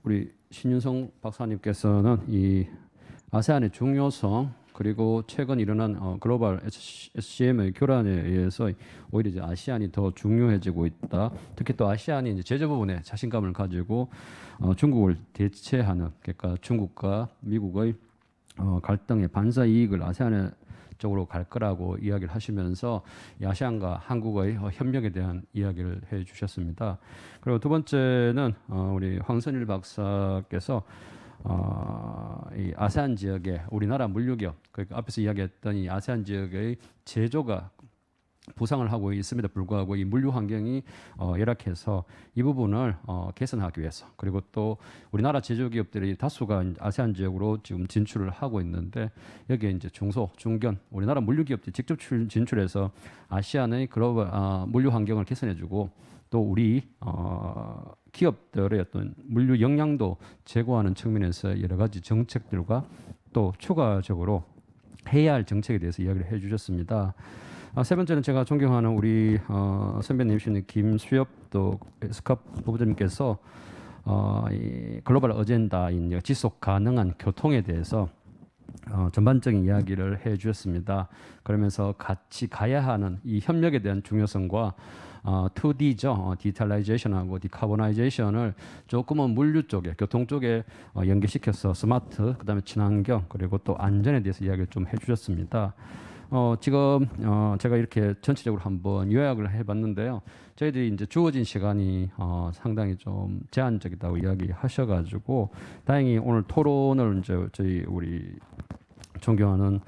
우리 신윤성 박사님께서는 이 아세안의 중요성 그리고 최근 일어난 글로벌 SCM의 교란에 의해서 오히려 이제 아시안이 더 중요해지고 있다. 특히 또 아시안이 이제 제조 부분에 자신감을 가지고 중국을 대체하는, 그러니까 중국과 미국의 갈등의 반사 이익을 아세안 쪽으로 갈 거라고 이야기를 하시면서 이 아시안과 한국의 협력에 대한 이야기를 해주셨습니다. 그리고 두 번째는 우리 황선일 박사께서 이 아세안 지역의 우리나라 물류기업, 그러니까 앞에서 이야기했던 이 아세안 지역의 제조가 부상을 하고 있음에도 불구하고 이 물류 환경이 열악해서 이 부분을 개선하기 위해서, 그리고 또 우리나라 제조기업들이 다수가 아세안 지역으로 지금 진출을 하고 있는데 여기에 이제 중소, 중견 우리나라 물류기업들이 직접 진출해서 아시안의 글로벌 물류 환경을 개선해주고 또 우리 기업들의 어떤 물류 역량도 제고하는 측면에서 여러 가지 정책들과 또 추가적으로 해야 할 정책에 대해서 이야기를 해주셨습니다. 세 번째는 제가 존경하는 우리 선배님이신 김수엽 또 에스캅 부부장님께서 이 글로벌 어젠다인 지속 가능한 교통에 대해서 전반적인 이야기를 해주셨습니다. 그러면서 같이 가야 하는 이 협력에 대한 중요성과 2D죠. 디지털라이제이션하고 디카보나이제이션을 조금은 물류 쪽에, 교통 쪽에 연계시켜서 스마트, 그다음에 친환경, 그리고 또 안전에 대해서 이야기를 좀 해주셨습니다. 지금 제가 이렇게 전체적으로 한번 요약을 해봤는데요. 저희들이 이제 주어진 시간이 상당히 좀 제한적이다고 이야기하셔가지고 다행히 오늘 토론을 이제 저희 우리 존경하는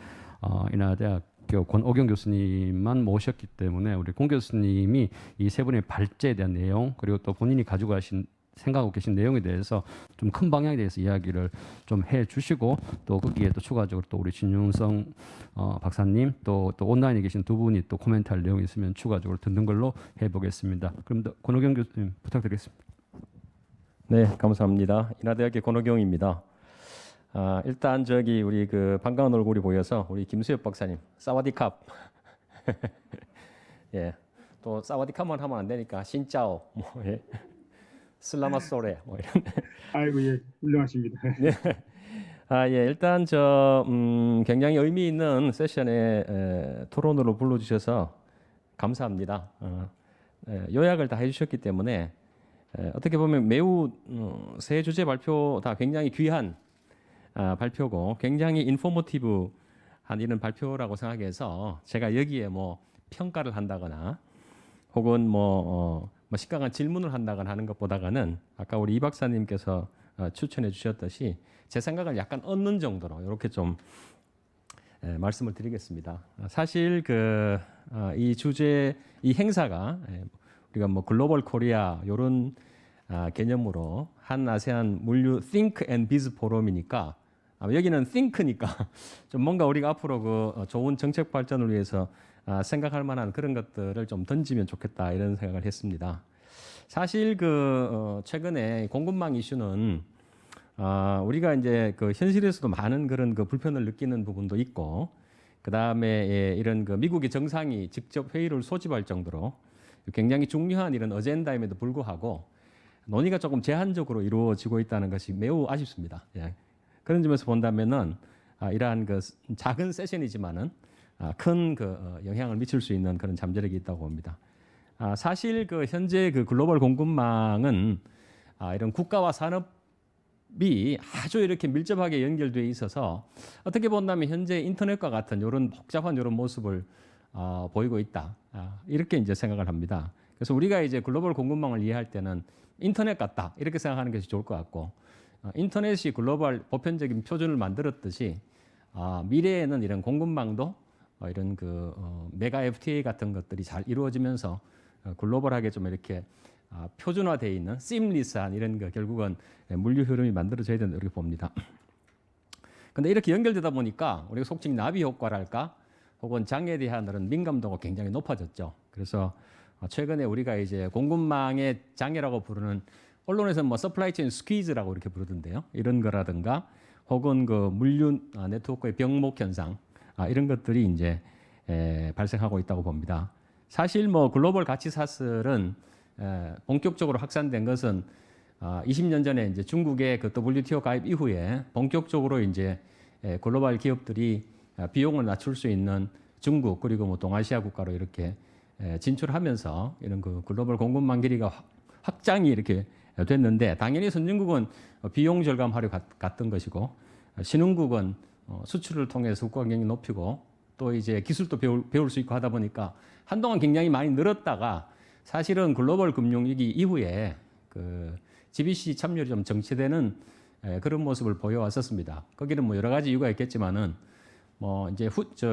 인하대학교 권오경 교수님만 모셨기 때문에 우리 권 교수님이 이 세 분의 발제에 대한 내용 그리고 또 본인이 가지고 가신 생각하고 계신 내용에 대해서 좀 큰 방향에 대해서 이야기를 좀 해주시고 또 거기에 또 추가적으로 또 우리 신윤성 박사님 또 온라인에 계신 두 분이 또 코멘트할 내용이 있으면 추가적으로 듣는 걸로 해보겠습니다. 그럼 권오경 교수님 부탁드리겠습니다. 네, 감사합니다. 인하대학교 권오경입니다. 일단 저기 우리 그 반가운 얼굴이 보여서 우리 김수엽 박사님 사와디캅. 예, 또 사와디캅만 하면 안 되니까 신짜오 뭐 예. 슬라마소레 뭐 이런. 아이고 예, 훌륭하십니다. 네. 예, 일단 굉장히 의미 있는 세션에 토론으로 불러주셔서 감사합니다. 요약을 다 해주셨기 때문에 어떻게 보면 매우 새 주제 발표 다 굉장히 귀한 발표고 굉장히 인포머티브한 이런 발표라고 생각해서 제가 여기에 뭐 평가를 한다거나 혹은 뭐 심각한 질문을 한다거나 하는 것보다는 아까 우리 이 박사님께서 추천해 주셨듯이 제 생각을 약간 얻는 정도로 이렇게 좀 말씀을 드리겠습니다. 사실 이 주제 이 행사가 우리가 뭐 글로벌 코리아 이런 개념으로 한 아세안 물류 Think and Biz 포럼이니까 여기는 think니까 좀 뭔가 우리가 앞으로 그 좋은 정책 발전을 위해서 생각할 만한 그런 것들을 좀 던지면 좋겠다 이런 생각을 했습니다. 사실 최근에 공급망 이슈는 우리가 이제 현실에서도 많은 그런 불편을 느끼는 부분도 있고, 그 다음에 이런 미국의 정상이 직접 회의를 소집할 정도로 굉장히 중요한 이런 어젠다임에도 불구하고 논의가 조금 제한적으로 이루어지고 있다는 것이 매우 아쉽습니다. 예. 그런 점에서 본다면은 이러한 작은 세션이지만은 큰 영향을 미칠 수 있는 그런 잠재력이 있다고 봅니다. 사실 현재 글로벌 공급망은 이런 국가와 산업이 아주 이렇게 밀접하게 연결되어 있어서 어떻게 본다면 현재 인터넷과 같은 이런 복잡한 이런 모습을 보이고 있다. 이렇게 이제 생각을 합니다. 그래서 우리가 이제 글로벌 공급망을 이해할 때는 인터넷 같다 이렇게 생각하는 것이 좋을 것 같고, 인터넷이 글로벌 보편적인 표준을 만들었듯이 미래에는 이런 공급망도 이런 메가 FTA 같은 것들이 잘 이루어지면서 글로벌하게 좀 이렇게 표준화되어 있는 seamless한 이런 결국은 물류 흐름이 만들어져야 된다 이렇게 봅니다. 근데 이렇게 연결되다 보니까 우리가 속칭 나비 효과랄까 혹은 장애에 대한 그런 민감도가 굉장히 높아졌죠. 그래서 최근에 우리가 이제 공급망의 장애라고 부르는, 언론에서는 뭐 서플라이 체인 스퀴즈라고 이렇게 부르던데요. 이런 거라든가 혹은 물류 네트워크의 병목 현상 이런 것들이 이제 발생하고 있다고 봅니다. 사실 뭐 글로벌 가치 사슬은 본격적으로 확산된 것은 20년 전에 이제 중국의 WTO 가입 이후에 본격적으로 이제 글로벌 기업들이 비용을 낮출 수 있는 중국 그리고 뭐 동아시아 국가로 이렇게 진출하면서 이런 글로벌 공급망 길이가 확장이 이렇게 됐는데, 당연히 선진국은 비용 절감하려 갔던 것이고 신흥국은 수출을 통해서 국가 경쟁이 높이고 또 이제 기술도 배울 수 있고 하다 보니까 한동안 굉장히 많이 늘었다가 사실은 글로벌 금융위기 이후에 GBC 참여율이 좀 정체되는 그런 모습을 보여왔었습니다. 거기는 뭐 여러 가지 이유가 있겠지만은 뭐 이제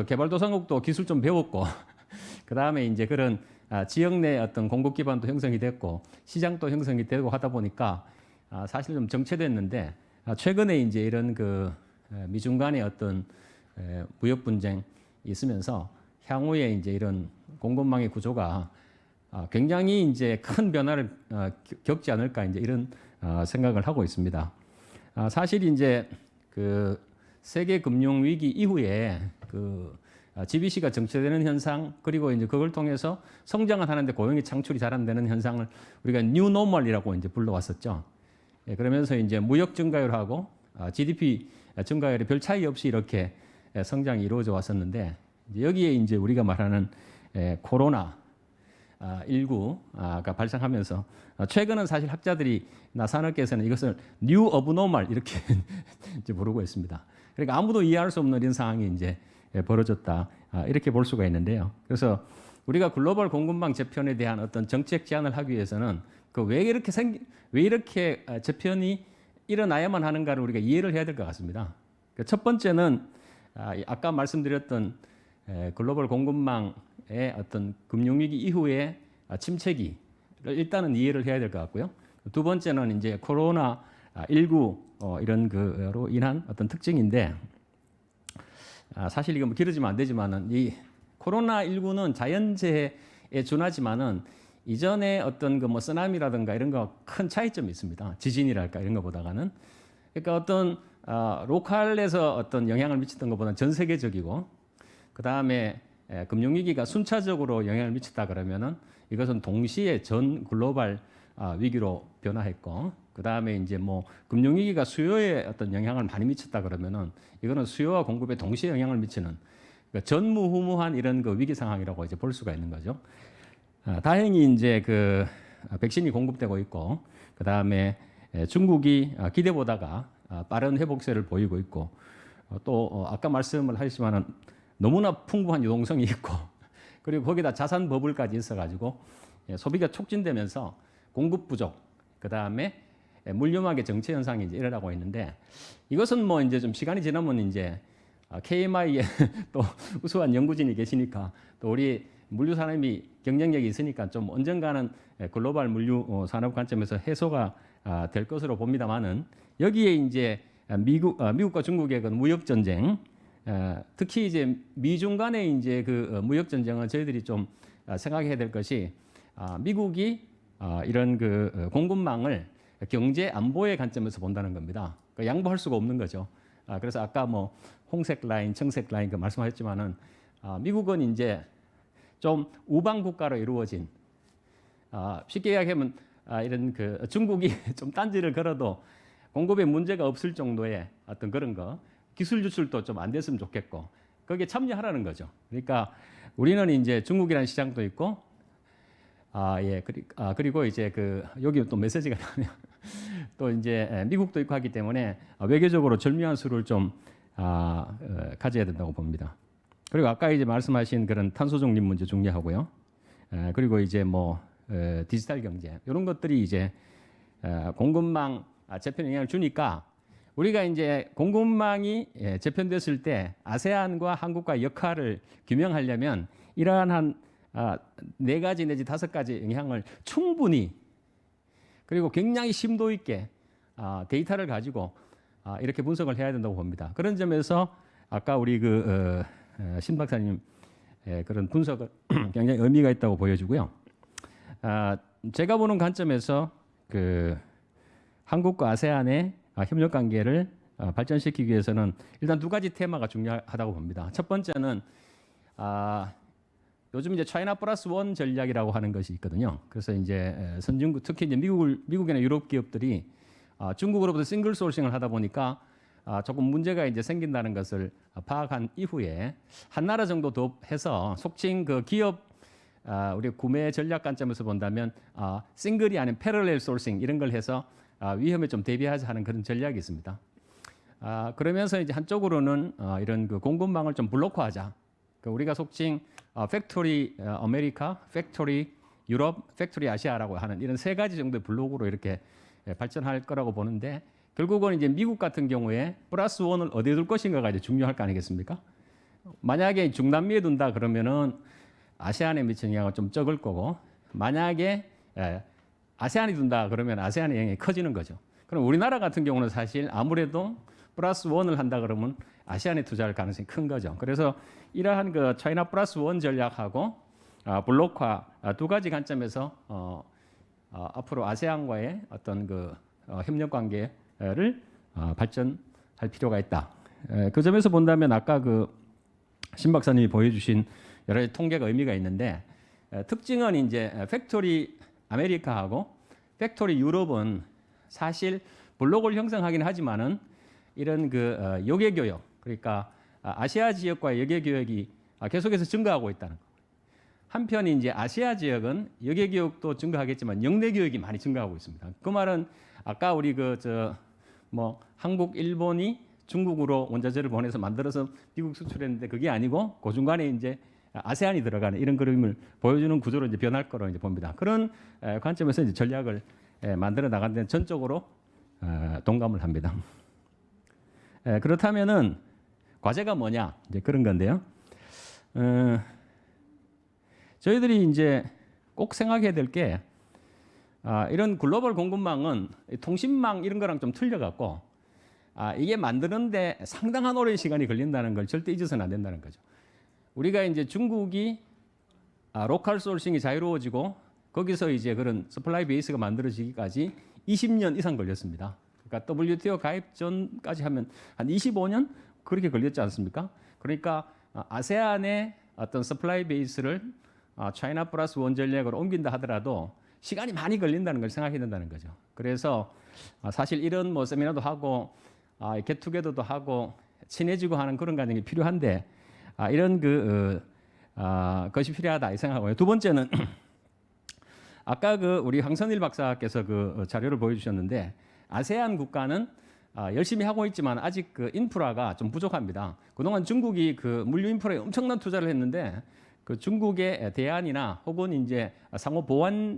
개발도상국도 기술 좀 배웠고 그 다음에 이제 그런 지역 내 어떤 공급 기반도 형성이 됐고 시장도 형성이 되고 하다 보니까 사실 좀 정체됐는데, 최근에 이제 이런 미중 간의 어떤 무역 분쟁이 있으면서 향후에 이제 이런 공급망의 구조가 굉장히 이제 큰 변화를 겪지 않을까 이제 이런 생각을 하고 있습니다. 사실 이제 세계 금융 위기 이후에 GBC가 정체되는 현상, 그리고 이제 그걸 통해서 성장을 하는데 고용이 창출이 잘 안 되는 현상을 우리가 뉴 노멀이라고 이제 불러왔었죠. 그러면서 이제 무역 증가율하고 GDP 증가율이 별 차이 없이 이렇게 성장이 이루어져 왔었는데, 여기에 이제 우리가 말하는 코로나 19가 발생하면서 최근은 사실 학자들이나 산업계에서는 이것을 뉴 어브노멀 이렇게 이제 부르고 있습니다. 그러니까 아무도 이해할 수 없는 이런 상황이 이제 벌어졌다 이렇게 볼 수가 있는데요. 그래서 우리가 글로벌 공급망 재편에 대한 어떤 정책 제안을 하기 위해서는 왜 이렇게 재편이 일어나야만 하는가를 우리가 이해를 해야 될 것 같습니다. 첫 번째는 아까 말씀드렸던 글로벌 공급망의 어떤 금융위기 이후의 침체기를 일단은 이해를 해야 될 것 같고요. 두 번째는 이제 코로나 19 이런 거로 인한 어떤 특징인데, 사실 이거 뭐 기르지면 안 되지만은 이 코로나 19는 자연재해에 준하지만은 이전에 어떤 뭐 쓰나미라든가 이런 거 큰 차이점이 있습니다. 지진이랄까 이런 거보다는. 그러니까 어떤 로컬에서 어떤 영향을 미쳤던 것보다는 전 세계적이고, 그 다음에 금융위기가 순차적으로 영향을 미쳤다 그러면은 이것은 동시에 전 글로벌 위기로 변화했고, 그 다음에 이제 뭐 금융위기가 수요에 어떤 영향을 많이 미쳤다 그러면은 이거는 수요와 공급에 동시에 영향을 미치는 전무후무한 이런 위기 상황이라고 이제 볼 수가 있는 거죠. 다행히 이제 그 백신이 공급되고 있고 그 다음에 중국이 기대보다가 빠른 회복세를 보이고 있고 또 아까 말씀을 하셨지만은 너무나 풍부한 유동성이 있고 그리고 거기다 자산 버블까지 있어가지고 소비가 촉진되면서 공급 부족 그 다음에 물류망의 정체 현상이 이제 일어나고 있는데 이것은 뭐 이제 좀 시간이 지나면 이제 KMI에 또 우수한 연구진이 계시니까 또 우리 물류 산업이 경쟁력이 있으니까 좀 언젠가는 글로벌 물류 산업 관점에서 해소가 될 것으로 봅니다만은 여기에 이제 미국과 중국의 그 무역 전쟁 특히 이제 미중 간의 이제 그 무역 전쟁은 저희들이 좀 생각해야 될 것이 미국이 이런 그 공급망을 경제 안보의 관점에서 본다는 겁니다. 양보할 수가 없는 거죠. 그래서 아까 뭐 홍색 라인, 청색 라인 그 말씀하셨지만은 미국은 이제 좀 우방 국가로 이루어진 쉽게 이야기하면 이런 그 중국이 좀 딴지를 걸어도 공급에 문제가 없을 정도의 어떤 그런 거 기술 유출도 좀 안 됐으면 좋겠고 거기에 참여하라는 거죠. 그러니까 우리는 이제 중국이라는 시장도 있고 그리고 이제 그 여기 또 메시지가 나면 또 이제 미국도 있고 하기 때문에 외교적으로 절묘한 수를 좀 가져야 된다고 봅니다. 그리고 아까 이제 말씀하신 그런 탄소 중립 문제 중요하고요. 그리고 이제 뭐 디지털 경제 이런 것들이 이제 공급망 재편에 영향을 주니까 우리가 이제 공급망이 재편됐을 때 아세안과 한국과의 역할을 규명하려면 이러한 한 4가지 내지 5가지 영향을 충분히 그리고 굉장히 심도 있게 데이터를 가지고 이렇게 분석을 해야 된다고 봅니다. 그런 점에서 아까 우리 그 신 박사님 그런 분석은 굉장히 의미가 있다고 보여지고요. 제가 보는 관점에서 그 한국과 아세안의 협력 관계를 발전시키기 위해서는 일단 2가지 테마가 중요하다고 봅니다. 첫 번째는 요즘 이제 차이나 플러스 원 전략이라고 하는 것이 있거든요. 그래서 이제 선진국 특히 이제 미국이나 유럽 기업들이 중국으로부터 싱글 소싱을 하다 보니까 조금 문제가 이제 생긴다는 것을 파악한 이후에 한 나라 정도 더 해서 속칭 그 기업 우리 구매 전략 관점에서 본다면 싱글이 아닌 패러렐 소싱 이런 걸 해서 위험에 좀 대비하자 하는 그런 전략이 있습니다. 그러면서 이제 한쪽으로는 이런 그 공급망을 좀 블록화하자. 우리가 속칭 팩토리 아메리카, 팩토리 유럽, 팩토리 아시아라고 하는 이런 3가지 정도의 블록으로 이렇게 발전할 거라고 보는데 결국은 이제 미국 같은 경우에 플러스 원을 어디에 둘 것인가가 이제 중요할 거 아니겠습니까? 만약에 중남미에 둔다 그러면은 아세안에 미치는 영향은 좀 적을 거고 만약에 아세안이 둔다 그러면 아세안의 영향이 커지는 거죠. 그럼 우리나라 같은 경우는 사실 아무래도 플러스 원을 한다 그러면 아시안에 투자할 가능성이 큰 거죠. 그래서 이러한 그 차이나 플러스 원 전략하고 블록화 2가지 관점에서 앞으로 아세안과의 어떤 그 협력 관계를 발전할 필요가 있다. 그 점에서 본다면 아까 그 신 박사님이 보여주신 여러 가지 통계가 의미가 있는데 특징은 이제 팩토리 아메리카하고 팩토리 유럽은 사실 블록을 형성하긴 하지만은 이런 그 역외 교역 그러니까 아시아 지역과의 역외 교역이 계속해서 증가하고 있다는 거. 한편 이제 아시아 지역은 역외 교역도 증가하겠지만 역내 교역이 많이 증가하고 있습니다. 그 말은 아까 우리 뭐 한국, 일본이 중국으로 원자재를 보내서 만들어서 미국 수출했는데 그게 아니고 그 중간에 이제 아세안이 들어가는 이런 그림을 보여주는 구조로 이제 변할 거로 이제 봅니다. 그런 관점에서 이제 전략을 만들어 나가는 데는 전적으로 동감을 합니다. 그렇다면은 과제가 뭐냐 이제 그런 건데요. 저희들이 이제 꼭 생각해야 될 게 이런 글로벌 공급망은 통신망 이런 거랑 좀 틀려갖고 이게 만드는데 상당한 오랜 시간이 걸린다는 걸 절대 잊어서는 안 된다는 거죠. 우리가 이제 중국이 로컬 소싱이 자유로워지고 거기서 이제 그런 서플라이 베이스가 만들어지기까지 20년 이상 걸렸습니다. 그러니까 WTO 가입 전까지 하면 한 25년 그렇게 걸렸지 않습니까? 그러니까 아세안의 어떤 서플라이 베이스를 차이나 플러스 원 전략으로 옮긴다 하더라도 시간이 많이 걸린다는 걸 생각해야 된다는 거죠. 그래서 사실 이런 뭐 세미나도 하고 겟투게더도 하고 친해지고 하는 그런 과정이 필요한데 이런 것이 필요하다 이 생각하고요. 두 번째는 아까 그 우리 황선일 박사께서 그 자료를 보여주셨는데 아세안 국가는 열심히 하고 있지만 아직 그 인프라가 좀 부족합니다. 그동안 중국이 그 물류 인프라에 엄청난 투자를 했는데 그 중국의 대안이나 혹은 이제 상호 보완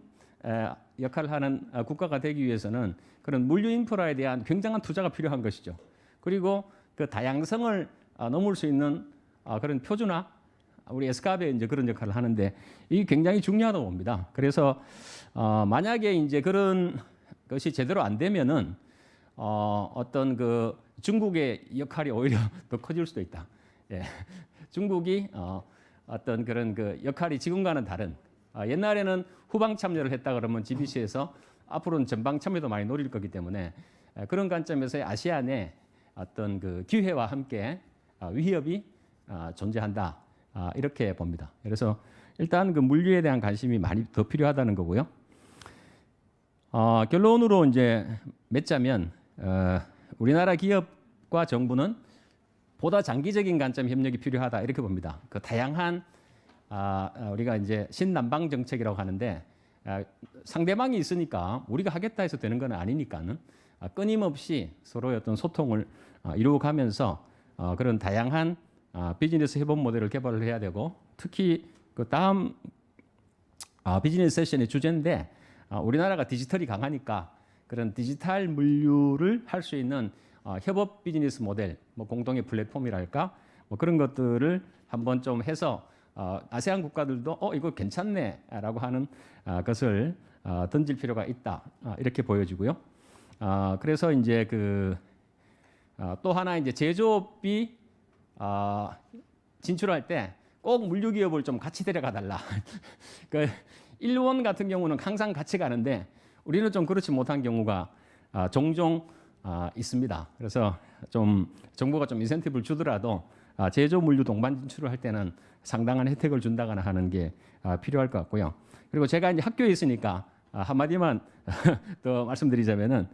역할을 하는 국가가 되기 위해서는 그런 물류 인프라에 대한 굉장한 투자가 필요한 것이죠. 그리고 그 다양성을 넘을 수 있는 그런 표준화, 우리 에스카베 이제 그런 역할을 하는데 이게 굉장히 중요하다고 봅니다. 그래서 만약에 이제 그런 것이 제대로 안 되면은 어떤 그 중국의 역할이 오히려 더 커질 수도 있다. 예. 중국이 어떤 그런 그 역할이 지금과는 다른 옛날에는 후방 참여를 했다 그러면 GBC에서 앞으로는 전방 참여도 많이 노릴 거기 때문에 그런 관점에서 아시안의 어떤 그 기회와 함께 위협이 존재한다. 이렇게 봅니다. 그래서 일단 그 물류에 대한 관심이 많이 더 필요하다는 거고요. 결론으로 이제 맺자면 우리나라 기업과 정부는 보다 장기적인 관점 협력이 필요하다 이렇게 봅니다. 그 다양한 우리가 이제 신남방 정책이라고 하는데 상대방이 있으니까 우리가 하겠다 해서 되는 건 아니니까는 끊임없이 서로의 어떤 소통을 이루어가면서 그런 다양한 비즈니스 협업 모델을 개발을 해야 되고 특히 그 다음 비즈니스 세션의 주제인데 우리나라가 디지털이 강하니까 그런 디지털 물류를 할 수 있는 협업 비즈니스 모델, 뭐 공동의 플랫폼이랄까 뭐 그런 것들을 한번 좀 해서 아세안 국가들도 이거 괜찮네라고 하는 것을 던질 필요가 있다 이렇게 보여지고요. 그래서 이제 그 또 하나 이제 제조업이 진출할 때 꼭 물류 기업을 좀 같이 데려가 달라. 그 일본 같은 경우는 항상 같이 가는데 우리는 좀 그렇지 못한 경우가 종종 있습니다. 그래서 좀 정부가 좀 인센티브를 주더라도 제조 물류 동반 진출을 할 때는 상당한 혜택을 준다거나 하는 게 필요할 것 같고요. 그리고 제가 이제 학교에 있으니까 한마디만 더 말씀드리자면은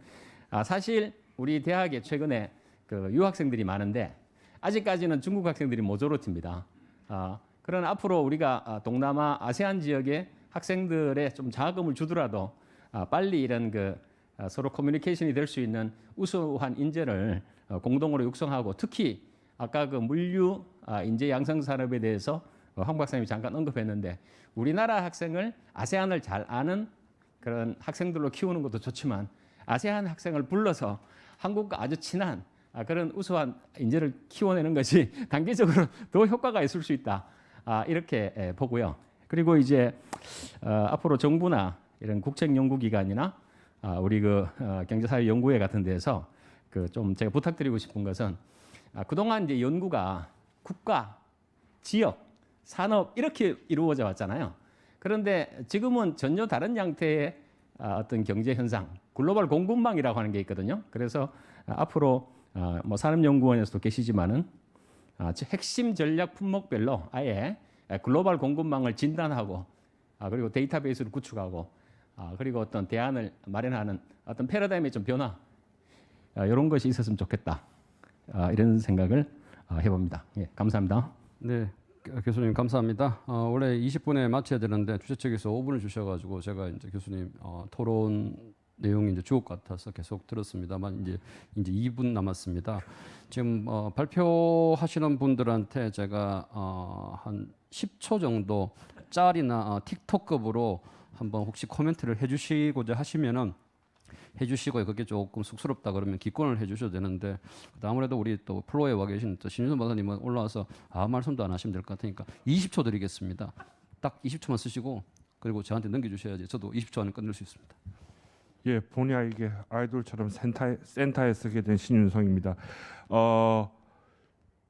사실 우리 대학에 최근에 그 유학생들이 많은데 아직까지는 중국 학생들이 모조로티입니다. 그러나 앞으로 우리가 동남아 아세안 지역의 학생들의 좀 자금을 주더라도 빨리 이런 그 서로 커뮤니케이션이 될 수 있는 우수한 인재를 공동으로 육성하고 특히 아까 그 물류 인재 양성 산업에 대해서 황 박사님이 잠깐 언급했는데 우리나라 학생을 아세안을 잘 아는 그런 학생들로 키우는 것도 좋지만 아세안 학생을 불러서 한국과 아주 친한 그런 우수한 인재를 키워내는 것이 단기적으로 더 효과가 있을 수 있다. 이렇게 보고요. 그리고 이제 앞으로 정부나 이런 국책연구기관이나 우리 그 경제사회연구회 같은 데서 그 좀 제가 부탁드리고 싶은 것은 그동안 이제 연구가 국가, 지역, 산업 이렇게 이루어져 왔잖아요. 그런데 지금은 전혀 다른 형태의 어떤 경제 현상, 글로벌 공급망이라고 하는 게 있거든요. 그래서 앞으로 뭐 산업연구원에서도 계시지만은 핵심 전략 품목별로 아예 글로벌 공급망을 진단하고 그리고 데이터베이스를 구축하고 그리고 어떤 대안을 마련하는 어떤 패러다임의 좀 변화 이런 것이 있었으면 좋겠다 이런 생각을 해봅니다. 예, 감사합니다. 네, 교수님 감사합니다. 원래 20분에 마쳐야 되는데 주최 측에서 5분을 주셔가지고 제가 이제 교수님 토론 내용이 이제 주옥 같아서 계속 들었습니다만 이제 2분 남았습니다. 지금 발표하시는 분들한테 제가 한 10초 정도 짤이나 틱톡급으로 한번 혹시 코멘트를 해주시고자 하시면은 해주시고요. 그게 조금 쑥스럽다 그러면 기권을 해주셔도 되는데 아무래도 우리 또 플로어에 와 계신 신윤선 박사님은 올라와서 아무 말씀도 안 하시면 될 것 같으니까 20초 드리겠습니다. 딱 20초만 쓰시고 그리고 저한테 넘겨주셔야지 저도 20초 안에 끝낼 수 있습니다. 예, 본의 아니게 아이돌처럼 센터에 서게 된 신윤성입니다.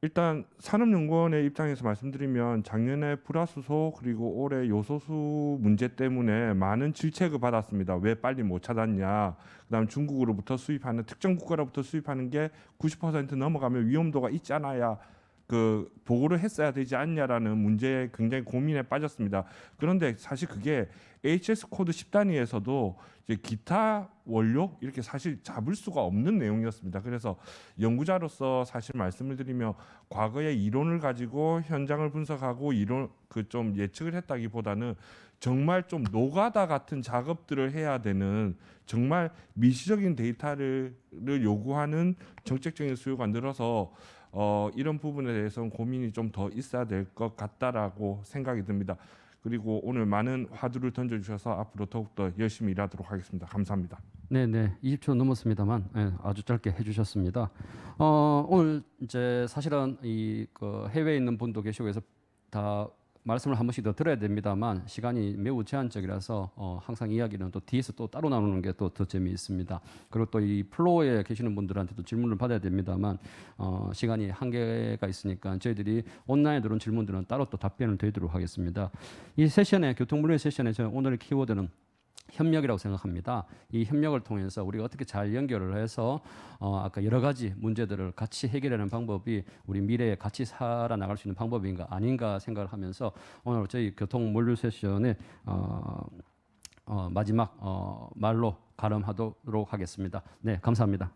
일단 산업연구원의 입장에서 말씀드리면 작년에 불화수소 그리고 올해 요소수 문제 때문에 많은 질책을 받았습니다. 왜 빨리 못 찾았냐. 그다음 중국으로부터 수입하는 특정 국가로부터 수입하는 게 90% 넘어가면 위험도가 있지 않아야 그 보고를 했어야 되지 않냐라는 문제에 굉장히 고민에 빠졌습니다. 그런데 사실 그게 HS 코드 10단위에서도 이제 기타 원료 이렇게 사실 잡을 수가 없는 내용이었습니다. 그래서 연구자로서 사실 말씀을 드리면 과거의 이론을 가지고 현장을 분석하고 이론 그 좀 예측을 했다기보다는 정말 좀 노가다 같은 작업들을 해야 되는 정말 미시적인 데이터를 요구하는 정책적인 수요가 늘어서 이런 부분에 대해서는 고민이 좀 더 있어야 될 것 같다라고 생각이 듭니다. 그리고 오늘 많은 화두를 던져주셔서 앞으로 더욱더 열심히 일하도록 하겠습니다. 감사합니다. 네네, 20초 넘었습니다만 아주 짧게 해주셨습니다. 오늘 이제 사실은 그 해외에 있는 분도 계시고 해서 다 말씀을 한 번씩 더 들어야 됩니다만 시간이 매우 제한적이라서 항상 이야기는 또 뒤에서 또 따로 나누는 게 또 더 재미있습니다. 그리고 또 이 플로어에 계시는 분들한테도 질문을 받아야 됩니다만 시간이 한계가 있으니까 저희들이 온라인에 들어온 질문들은 따로 또 답변을 드리도록 하겠습니다. 이 세션에 교통물류 세션에 저희 오늘의 키워드는 협력이라고 생각합니다. 이 협력을 통해서 우리가 어떻게 잘 연결을 해서 아까 여러 가지 문제들을 같이 해결하는 방법이 우리 미래에 같이 살아나갈 수 있는 방법인가 아닌가 생각을 하면서 오늘 저희 교통물류 세션의 마지막 말로 가름하도록 하겠습니다. 네, 감사합니다.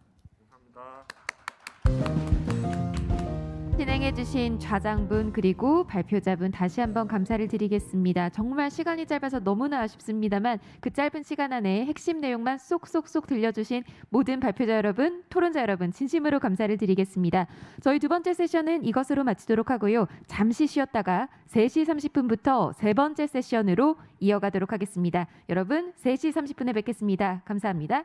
진행해주신 좌장분 그리고 발표자분 다시 한번 감사를 드리겠습니다. 정말 시간이 짧아서 너무나 아쉽습니다만 그 짧은 시간 안에 핵심 내용만 쏙쏙쏙 들려주신 모든 발표자 여러분, 토론자 여러분 진심으로 감사를 드리겠습니다. 저희 두 번째 세션은 이것으로 마치도록 하고요. 잠시 쉬었다가 3시 30분부터 세 번째 세션으로 이어가도록 하겠습니다. 여러분 3시 30분에 뵙겠습니다. 감사합니다.